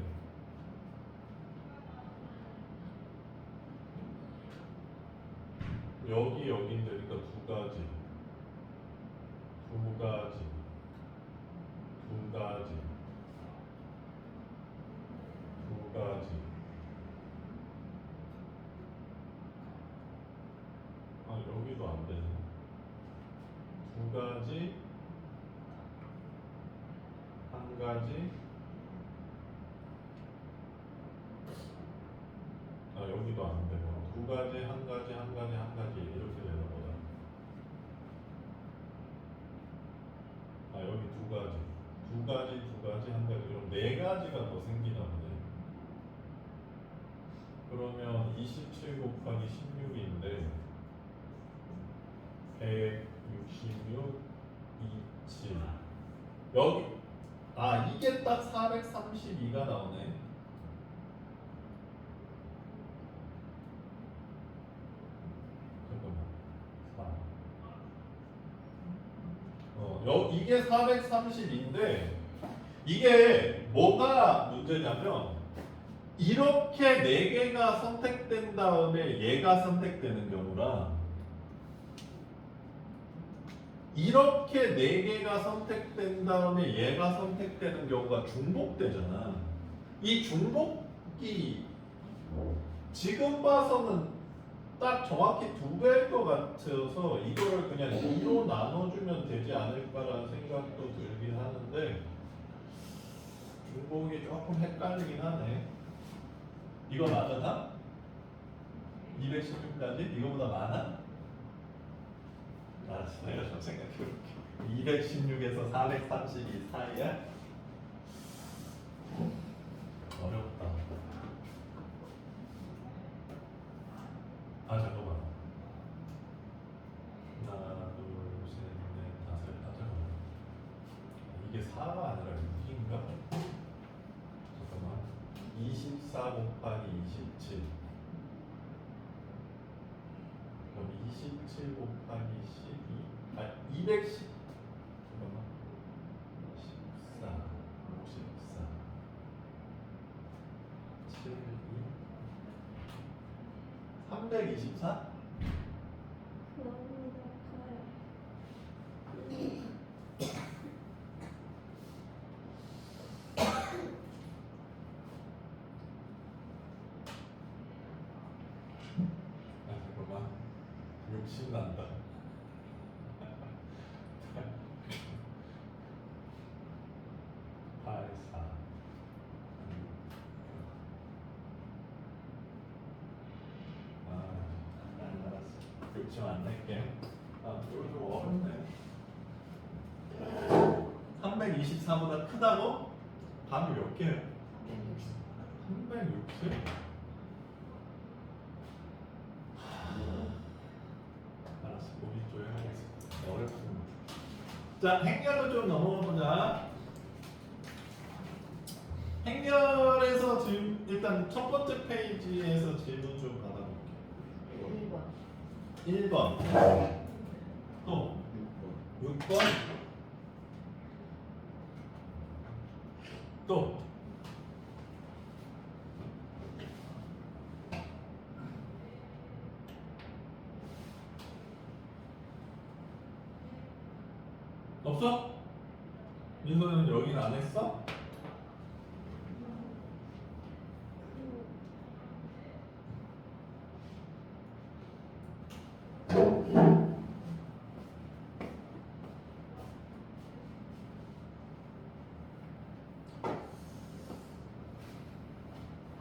여긴 되니까 두 가지, 두 가지, 두 가지, 두 가지. 아, 여기도 안 되네. 두 가지, 한 가지. 아, 여기도 안 되고 두 가지, 한 가지, 한 가지, 한 가지 이렇게 되는 거다. 아, 여기 두 가지, 두 가지, 두 가지, 한 가지. 그럼 4가지가 더 생기나 보네. 그러면 27 곱하기 16인데 166, 27. 여기 아, 이게 딱 432가 나오네. 잠깐만. 4. 이게 430인데 이게 뭐가 문제냐면 이렇게 4개가 선택된 다음에 얘가 선택되는 경우랑 이렇게 4개가 선택된 다음에 얘가 선택되는 경우가 중복되잖아. 이 중복이 지금 봐서는 딱 정확히 2배일 것 같아서 이거를 그냥 2로 나눠주면 되지 않을까라는 생각도 들긴 하는데 중복이 조금 헷갈리긴 하네. 이거 맞아 다? 216까지? 이거보다 많아? 알았어, 내가 좀 생각해볼게. 216에서 432 사이야? 어렵다. 아, 잠깐만. 하나, 둘, 셋, 넷, 다섯. 아, 잠깐만. 이게 4가 아니라 6인가? 잠깐만. 24 곱하기 27. 그럼 27 곱하기 12. 아, 210. 잠깐만. 14, 54, 7, 2. 324? 너무 커요. 아, 잠깐만. 욕심 난다. 팔, 4, 대충 안 낼게. 아, 이거 좀 어렵네. 324보다 크다고? 답이 몇 개예요? 360? 알았어, 우리 조용하겠어. 어렵습니다. 자, 행렬로 좀 넘어가 보자. 행렬에서 지금 일단 첫 번째 페이지에서 질문 좀 받아볼게요. 1번. 또 6번. 또 없어? 민서는 여긴 안 했어?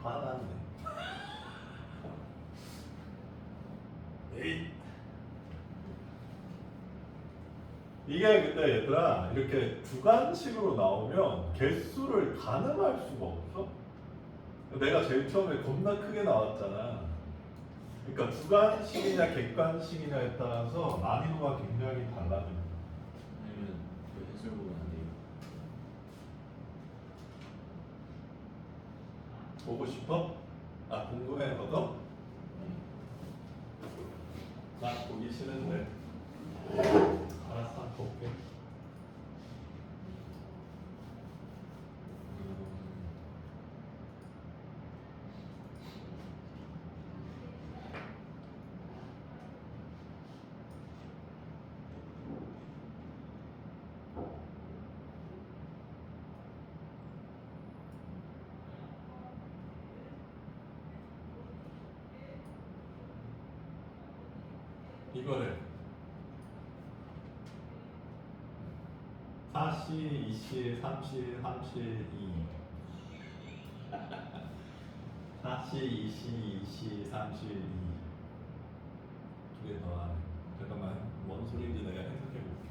다 나왔네. 에이. 이게 근데 얘들아 이렇게 주관식으로 나오면 개수를 가늠할 수가 없어. 내가 제일 처음에 겁나 크게 나왔잖아. 그러니까 주관식이냐 객관식이냐에 따라서 난이도가 굉장히 달라집니다. 아니면 그 해설 보면 안 돼요. 보고 싶어? 아 궁금해 너도? 나 보기 싫은데. 알았어, 한번 볼게. 이거를 4시, 2시, 3시, 3시, 2 4시, 2시, 2시, 3시, 2 두 개 더 하네. 잠깐만 뭔 소리인지 내가 해석해 볼게.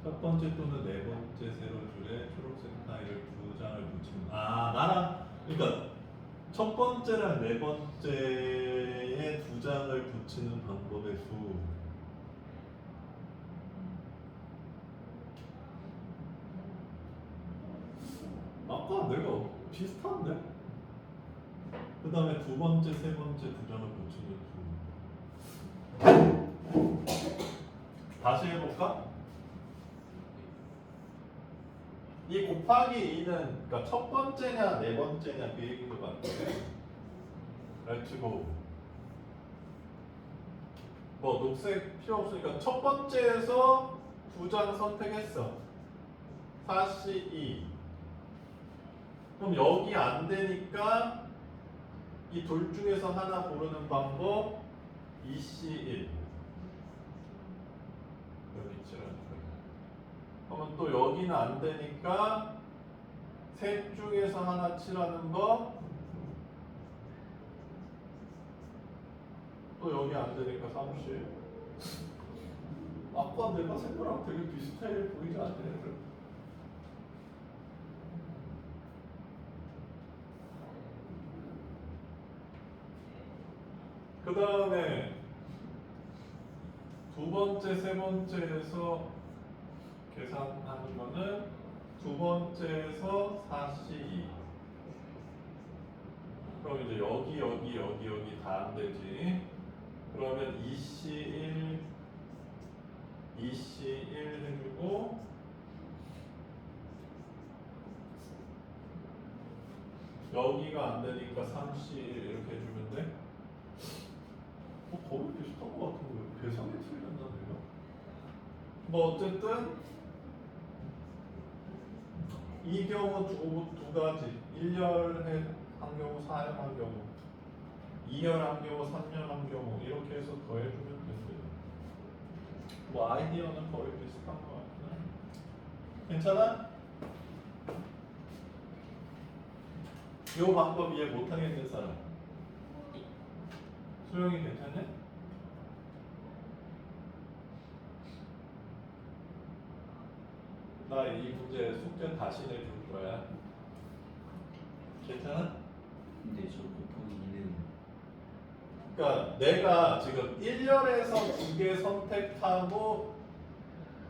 첫 번째 또는 네 번째 세로 줄에 초록색 타일을 두 장을 붙이는 나랑 그러니까 첫 번째랑 네 번째에 두 장을 붙이는 방법의 수. 아까 내가 비슷한데? 그 다음에 두 번째, 세 번째 두 장을 붙이는 수. 다시 해볼까? 이 곱하기 2는 그러니까 첫 번째냐 네 번째냐 그 얘기인 것 같아. 그래가지고 뭐 녹색 필요 없으니까 첫 번째에서 두 장 선택했어. 4시 2. 그럼 여기 안 되니까 이 둘 중에서 하나 고르는 방법 2C 1. 여기 칠하는 거예요. 그러면 또 여기는 안 되니까 셋 중에서 하나 칠하는 거. 또 여기 안 되니까 30. 아까 내가 생각랑 되게 비슷해 보이지 않냐? 그 다음에 두 번째, 세 번째에서 계산하는 거는 두 번째에서 4C 2. 그럼 이제 여기 다 안 되지. 그러면 2C 1, 2C 1 해주고 여기가 안 되니까 3C 1 이렇게 해주면 돼. 거의 비슷한 것 같은데 계산이 틀렸나 내가? 뭐 어쨌든 이 경우 두 가지 1열 한 경우 4열 한 경우 2열 한 경우 3열 한 경우 이렇게 해서 더해주면 된대요. 뭐 아이디어는 거의 비슷한 것 같긴 해. 괜찮아? 이 방법 이해 못하겠는 사람? 수영이 괜찮네? 나 이 문제 숙제 다시 내줄 거야. 괜찮아? 근데 저 곱하기 2는 그러니까 내가 지금 1열에서 2개 선택하고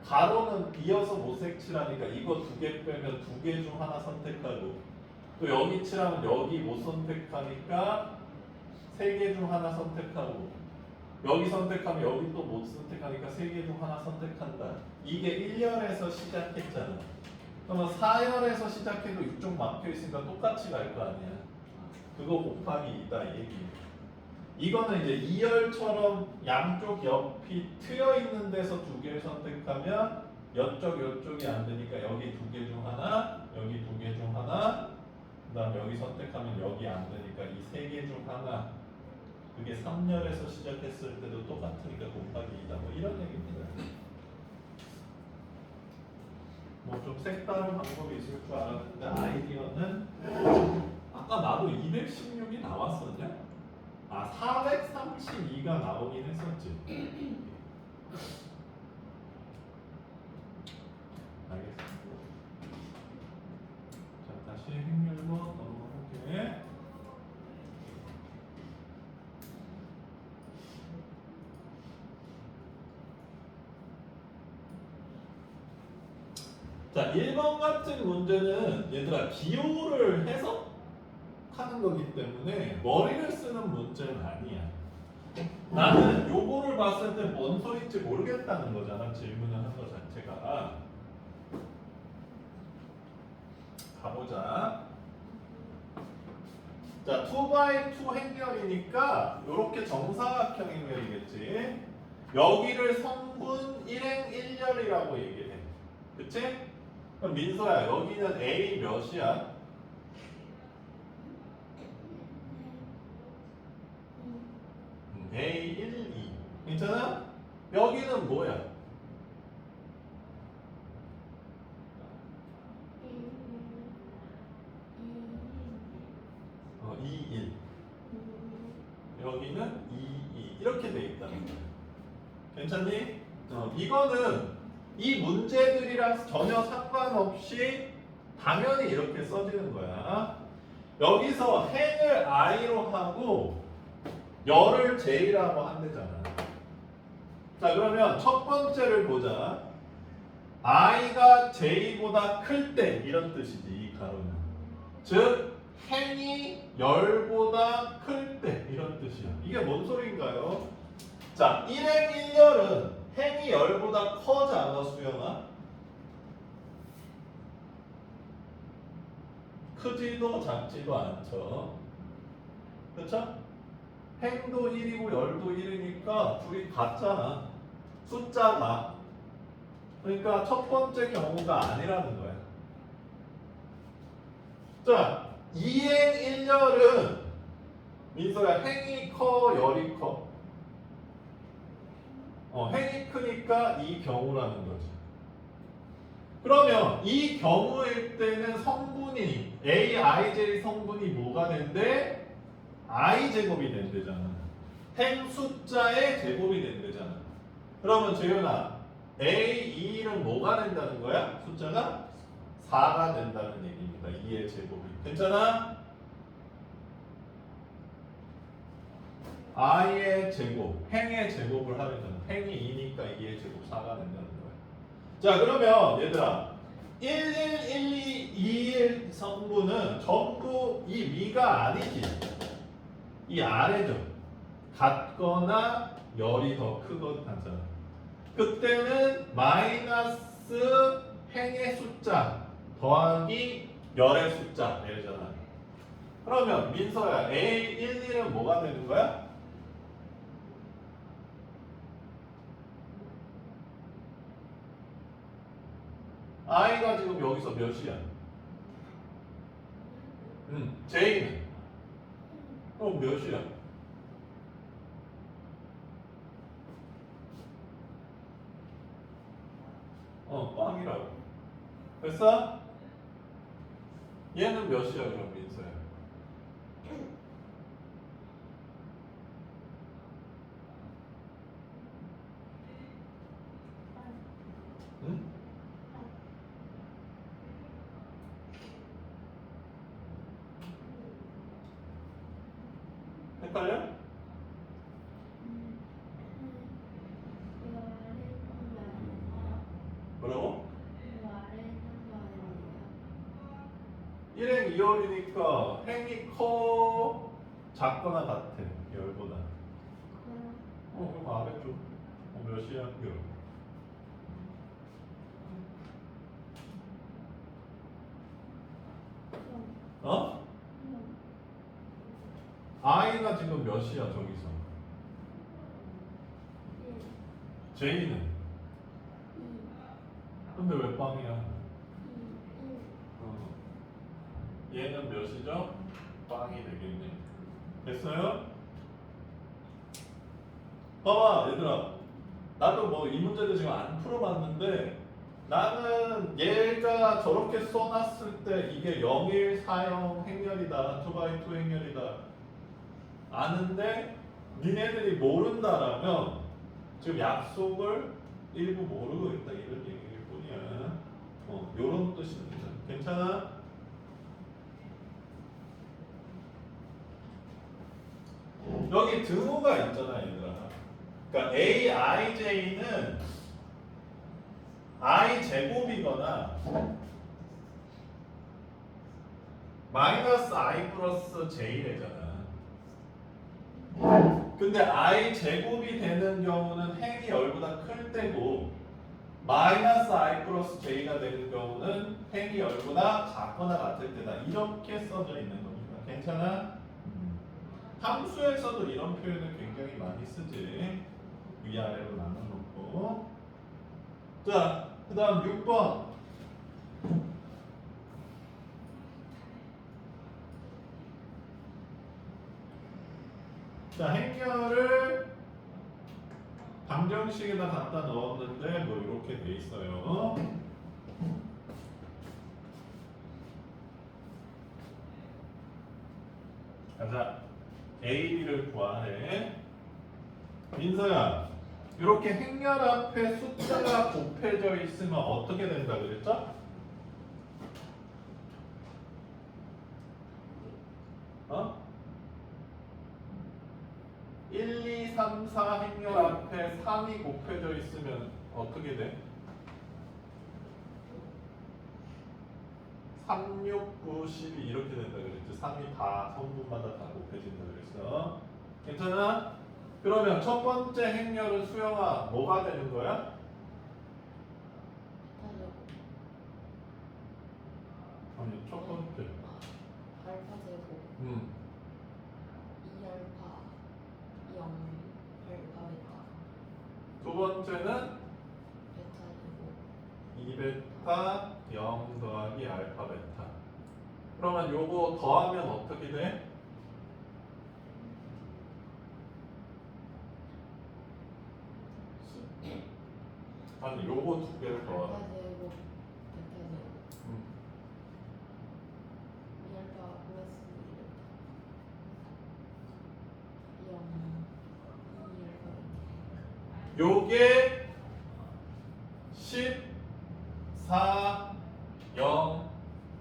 가로는 비어서 못 색칠하니까 이거 2개 빼면 2개 중 하나 선택하고 또 여기 칠하면 여기 못 선택하니까 3개 중 하나 선택하고 여기 선택하면 여기 또 못 선택하니까 3개 중 하나 선택한다. 이게 1열에서 시작했잖아. 그러면 4열에서 시작해도 이쪽 막혀 있으니까 똑같이 갈 거 아니야. 그거 곱하기 2다 이 얘기. 이거는 이제 2열처럼 양쪽 옆이 트여 있는 데서 2개를 선택하면 이쪽이 안 되니까 여기 2개 중 하나, 여기 2개 중 하나, 그다음 여기 선택하면 여기 안 되니까 이 3개 중 하나. 그게 3열에서 시작했을 때도 똑같으니까 곱하기 2다. 뭐 이런 얘기입니다. 뭐 좀 색다른 방법이 있을 줄 알았는데 아이디어는 아까 나도 216이 나왔었냐? 아 432가 나오긴 했었지. 알겠습니다. 자 다시 행렬로 넘어갈게. 자 1번 같은 문제는 얘들아 기호를 해서 하는 거기 때문에 머리를 쓰는 문제는 아니야. 나는 요거를 봤을 때 뭔 소리인지 모르겠다는 거잖아. 질문을 한 거 자체가. 가보자. 자 2x2 행렬이니까 요렇게 정사각형 행렬이겠지. 여기를 성분 1행 1열이라고 얘기해. 그치? 그럼 민서야 여기는 A 몇이야? A 1, 2 괜찮아? 여기는 뭐야? 2, 1 여기는 2, 2 이렇게 돼 있다는 거야. 괜찮니? 이거는 이 문제들이랑 전혀 상관없이 당연히 이렇게 써지는 거야. 여기서 행을 I로 하고 열을 J라고 한대잖아. 자 그러면 첫 번째를 보자. I가 J보다 클 때 이런 뜻이지 이 가로는. 즉 행이 열보다 클 때 이런 뜻이야. 이게 뭔 소리인가요? 자 1행 1열은 행이 열보다 커잖아 수영아. 크지도 작지도 않죠. 그렇죠? 행도 1이고 열도 1이니까 둘이 같잖아. 숫자가. 그러니까 첫 번째 경우가 아니라는 거야. 자, 2행 1열은 민서야 행이 커, 열이 커? 행이 크니까 이 경우라는 거지. 그러면 이 경우일 때는 성분이 AIJ 성분이 뭐가 된대? I 제곱이 된대잖아. 행 숫자의 제곱이 된대잖아. 그러면 재현아, A2는 뭐가 된다는 거야? 숫자가 4가 된다는 얘기입니다. 2의 제곱이. 괜찮아? I의 제곱, 행의 제곱을 하면 행이 2니까 2의 제곱 4가 된다는 거야. 자 그러면 얘들아 1, 1, 1, 2, 2, 1 성분은 전부 이 위가 아니지. 이 아래죠. 같거나 열이 더 크거나. 그때는 마이너스 행의 숫자 더하기 열의 숫자 이러잖아. 그러면 민서야 A1, 1은 뭐가 되는 거야? I가 지금 여기서 몇이야? J는? 그럼 몇이야? 꽝이라고. 됐어? 얘는 몇이야 그럼 민서야? 응? 헷갈려? 이거 아래 있는 거 아니에요? 뭐라고? 이거 아래 있는 거 아니에요? 일행 2열이니까 행이 커 작거나 같아 열보다. 그럼 아래쪽 몇이야? 열. 어? i가 지금 몇이야 저기서? j는? 근데 왜 빵이야? 얘는 몇이죠? 빵이 되겠네. 됐어요? 봐봐 얘들아, 나도 뭐 이 문제도 지금 안 풀어봤는데 나는 얘가 저렇게 써놨을 때 이게 01 사형 행렬이다 2x2 행렬이다 아는데 니네들이 모른다라면 지금 약속을 일부 모르고 있다 이런 얘기일 뿐이야. 요런 뜻입니다. 괜찮아? 여기 등호가 있잖아 얘들아. 그러니까 aij는 i 제곱이거나 마이너스 i 플러스 j래잖아. 근데 i 제곱이 되는 경우는 행이 열보다 클 때고 마이너스 i 플러스 j가 되는 경우는 행이 열보다 작거나 같을 때다. 이렇게 써져 있는 겁니다. 괜찮아? 함수에서도 이런 표현을 굉장히 많이 쓰지. 위아래로 나눠놓고. 자, 그 다음 6번. 자, 행렬을 방정식에다 갖다 넣었는데 뭐 이렇게 돼 있어요. 가자. A, B를 구하래. 민서야, 이렇게 행렬 앞에 숫자가 곱해져 있으면 어떻게 된다 그랬죠? 어? 1, 2, 3, 4 행렬 앞에 3이 곱해져 있으면 어떻게 돼? 3, 6, 9, 12 이렇게 된다 그랬죠? 3이 다 성분마다 다 곱해진다 그랬어. 괜찮아? 그러면 첫 번째 행렬은 수영아 뭐가 되는 거야? 아니 첫 번째. 알파 제곱 음. 2알파 0 알파 베타 두 번째는 베타 제곱 2베타 0 더하기 알파 베타. 그러면 요거 더하면 어떻게 돼? 아니 요거 두 개를 더하라. 알파 제곱 베타 제곱 음. 2알파 플러스 2베타 2알파 요게 14 0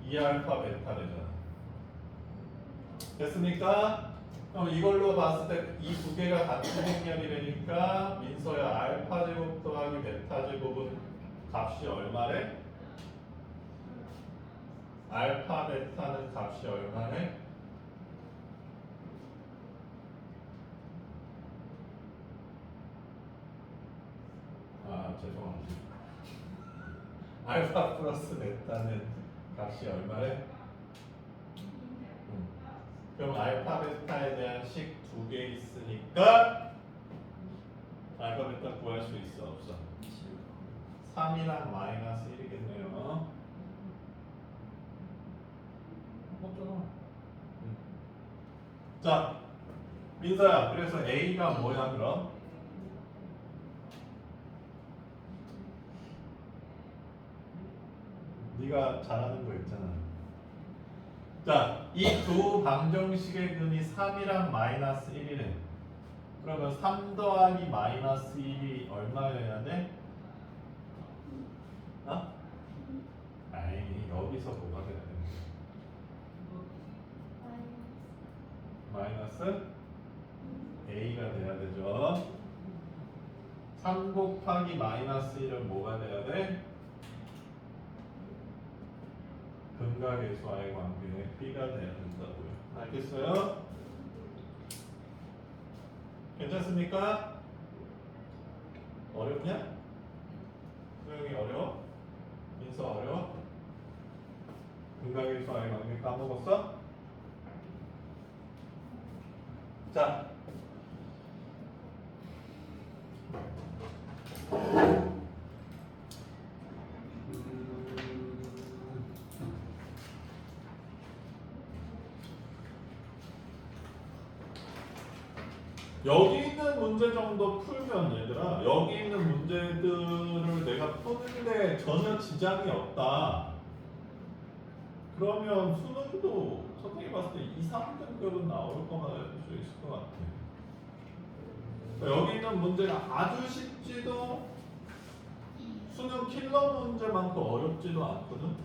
2알파 베타 되잖아. 됐습니까? 그럼 이걸로 봤을 때 이 두 개가 같은 행렬이라니까 민서야 알파 제곱 더하기 베타 제곱은 값이 얼마래? 알파 베타는 값이 얼마래? 아 죄송합니다. 알파 플러스 베타는 값이 얼마래? 그럼 알파 베타에 대한 식 두 개 있으니까 알파 베타 구할 수 있어 없어? 3이랑 마이너스 1이겠네요. 맞잖아. 자, 민서야, 그래서 A가 뭐야 그럼? 네가 잘하는 거 있잖아. 자, 이 두 방정식의 근이 3이랑 마이너스 1이래. 그러면 3 더하기 마이너스 1이 얼마여야 돼? 어? 아이, 여기서 뭐가 돼야 돼? 마이너스? A가 돼야 되죠. 3 곱하기 마이너스 1은 뭐가 돼야 돼? 근각의수와의 관계 B가 돼야 된다고요. 알겠어요? 괜찮습니까? 어렵냐? 소영이 어려워? 민서 어려워? 근각의수와의 관계 까먹었어? 자, 여기 있는 문제 정도 풀면 얘들아, 여기 있는 문제들을 내가 푸는데 전혀 지장이 없다. 그러면 수능도 선생님이 봤을 때 2, 3등급은 나올 거가 수 있을 것 같아. 여기 있는 문제가 아주 쉽지도 수능 킬러 문제만큼 어렵지도 않거든.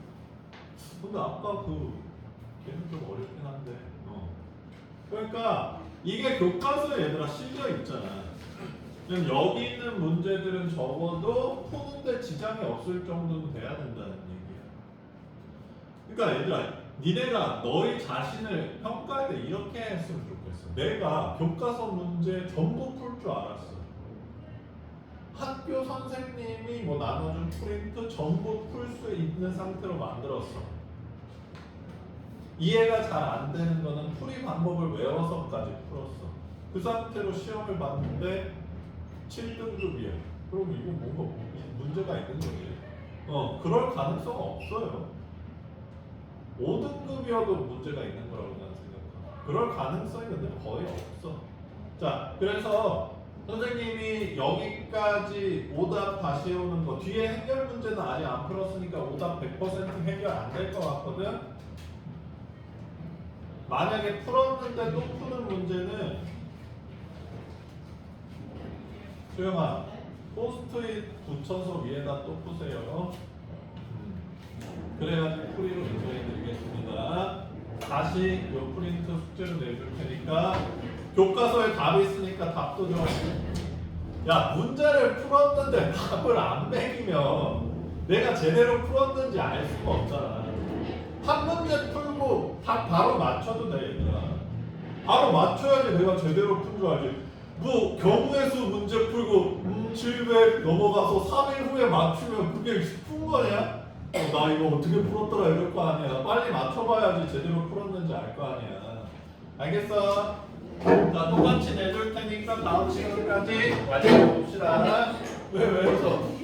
근데 아까 걔는 좀 어렵긴 한데. 그러니까 이게 교과서에 얘들아 실려 있잖아. 그럼 여기 있는 문제들은 적어도 푸는데 지장이 없을 정도는 돼야 된다는 얘기야. 그러니까 얘들아, 니네가 너희 자신을 평가할 때 이렇게 했으면 좋겠어. 내가 교과서 문제 전부 풀 줄 알았어. 학교 선생님이 뭐 나눠준 프린트 전부 풀 수 있는 상태로 만들었어. 이해가 잘 안 되는 거는 풀이 방법을 외워서까지 풀었어. 그 상태로 시험을 봤는데 7등급이야. 그럼 이거 뭔가 문제가 있는 거지. 그럴 가능성 없어요. 5등급이어도 문제가 있는 거라고 나는 생각해. 그럴 가능성이 근데 거의 없어. 자, 그래서 선생님이 여기까지 오답 다시 오는 거, 뒤에 해결 문제는 아직 안 풀었으니까 오답 100% 해결 안 될 것 같거든. 만약에 풀었는데 또 푸는 문제는 수영아, 포스트잇 붙여서 위에다 또 푸세요. 그래야지 풀이로 인정해드리겠습니다. 다시 요 프린트 숙제로 내줄 테니까 교과서에 답이 있으니까 답도 좀. 야, 문제를 풀었는데 답을 안 매기면 내가 제대로 풀었는지 알 수가 없잖아. 한 문제 풀고 답 바로 맞춰도 돼, 얘들아. 바로 맞춰야지 내가 제대로 푼 줄 알지. 뭐 경우의 수 문제 풀고 700 넘어가서 3일 후에 맞추면 그게 푼 거냐? 나 이거 어떻게 풀었더라 이럴 거 아니야. 빨리 맞춰봐야지 제대로 풀었는지 알 거 아니야. 알겠어? 자, 똑같이 내줄 테니까 다음 시간까지 완성해 봅시다. 왜 웃어?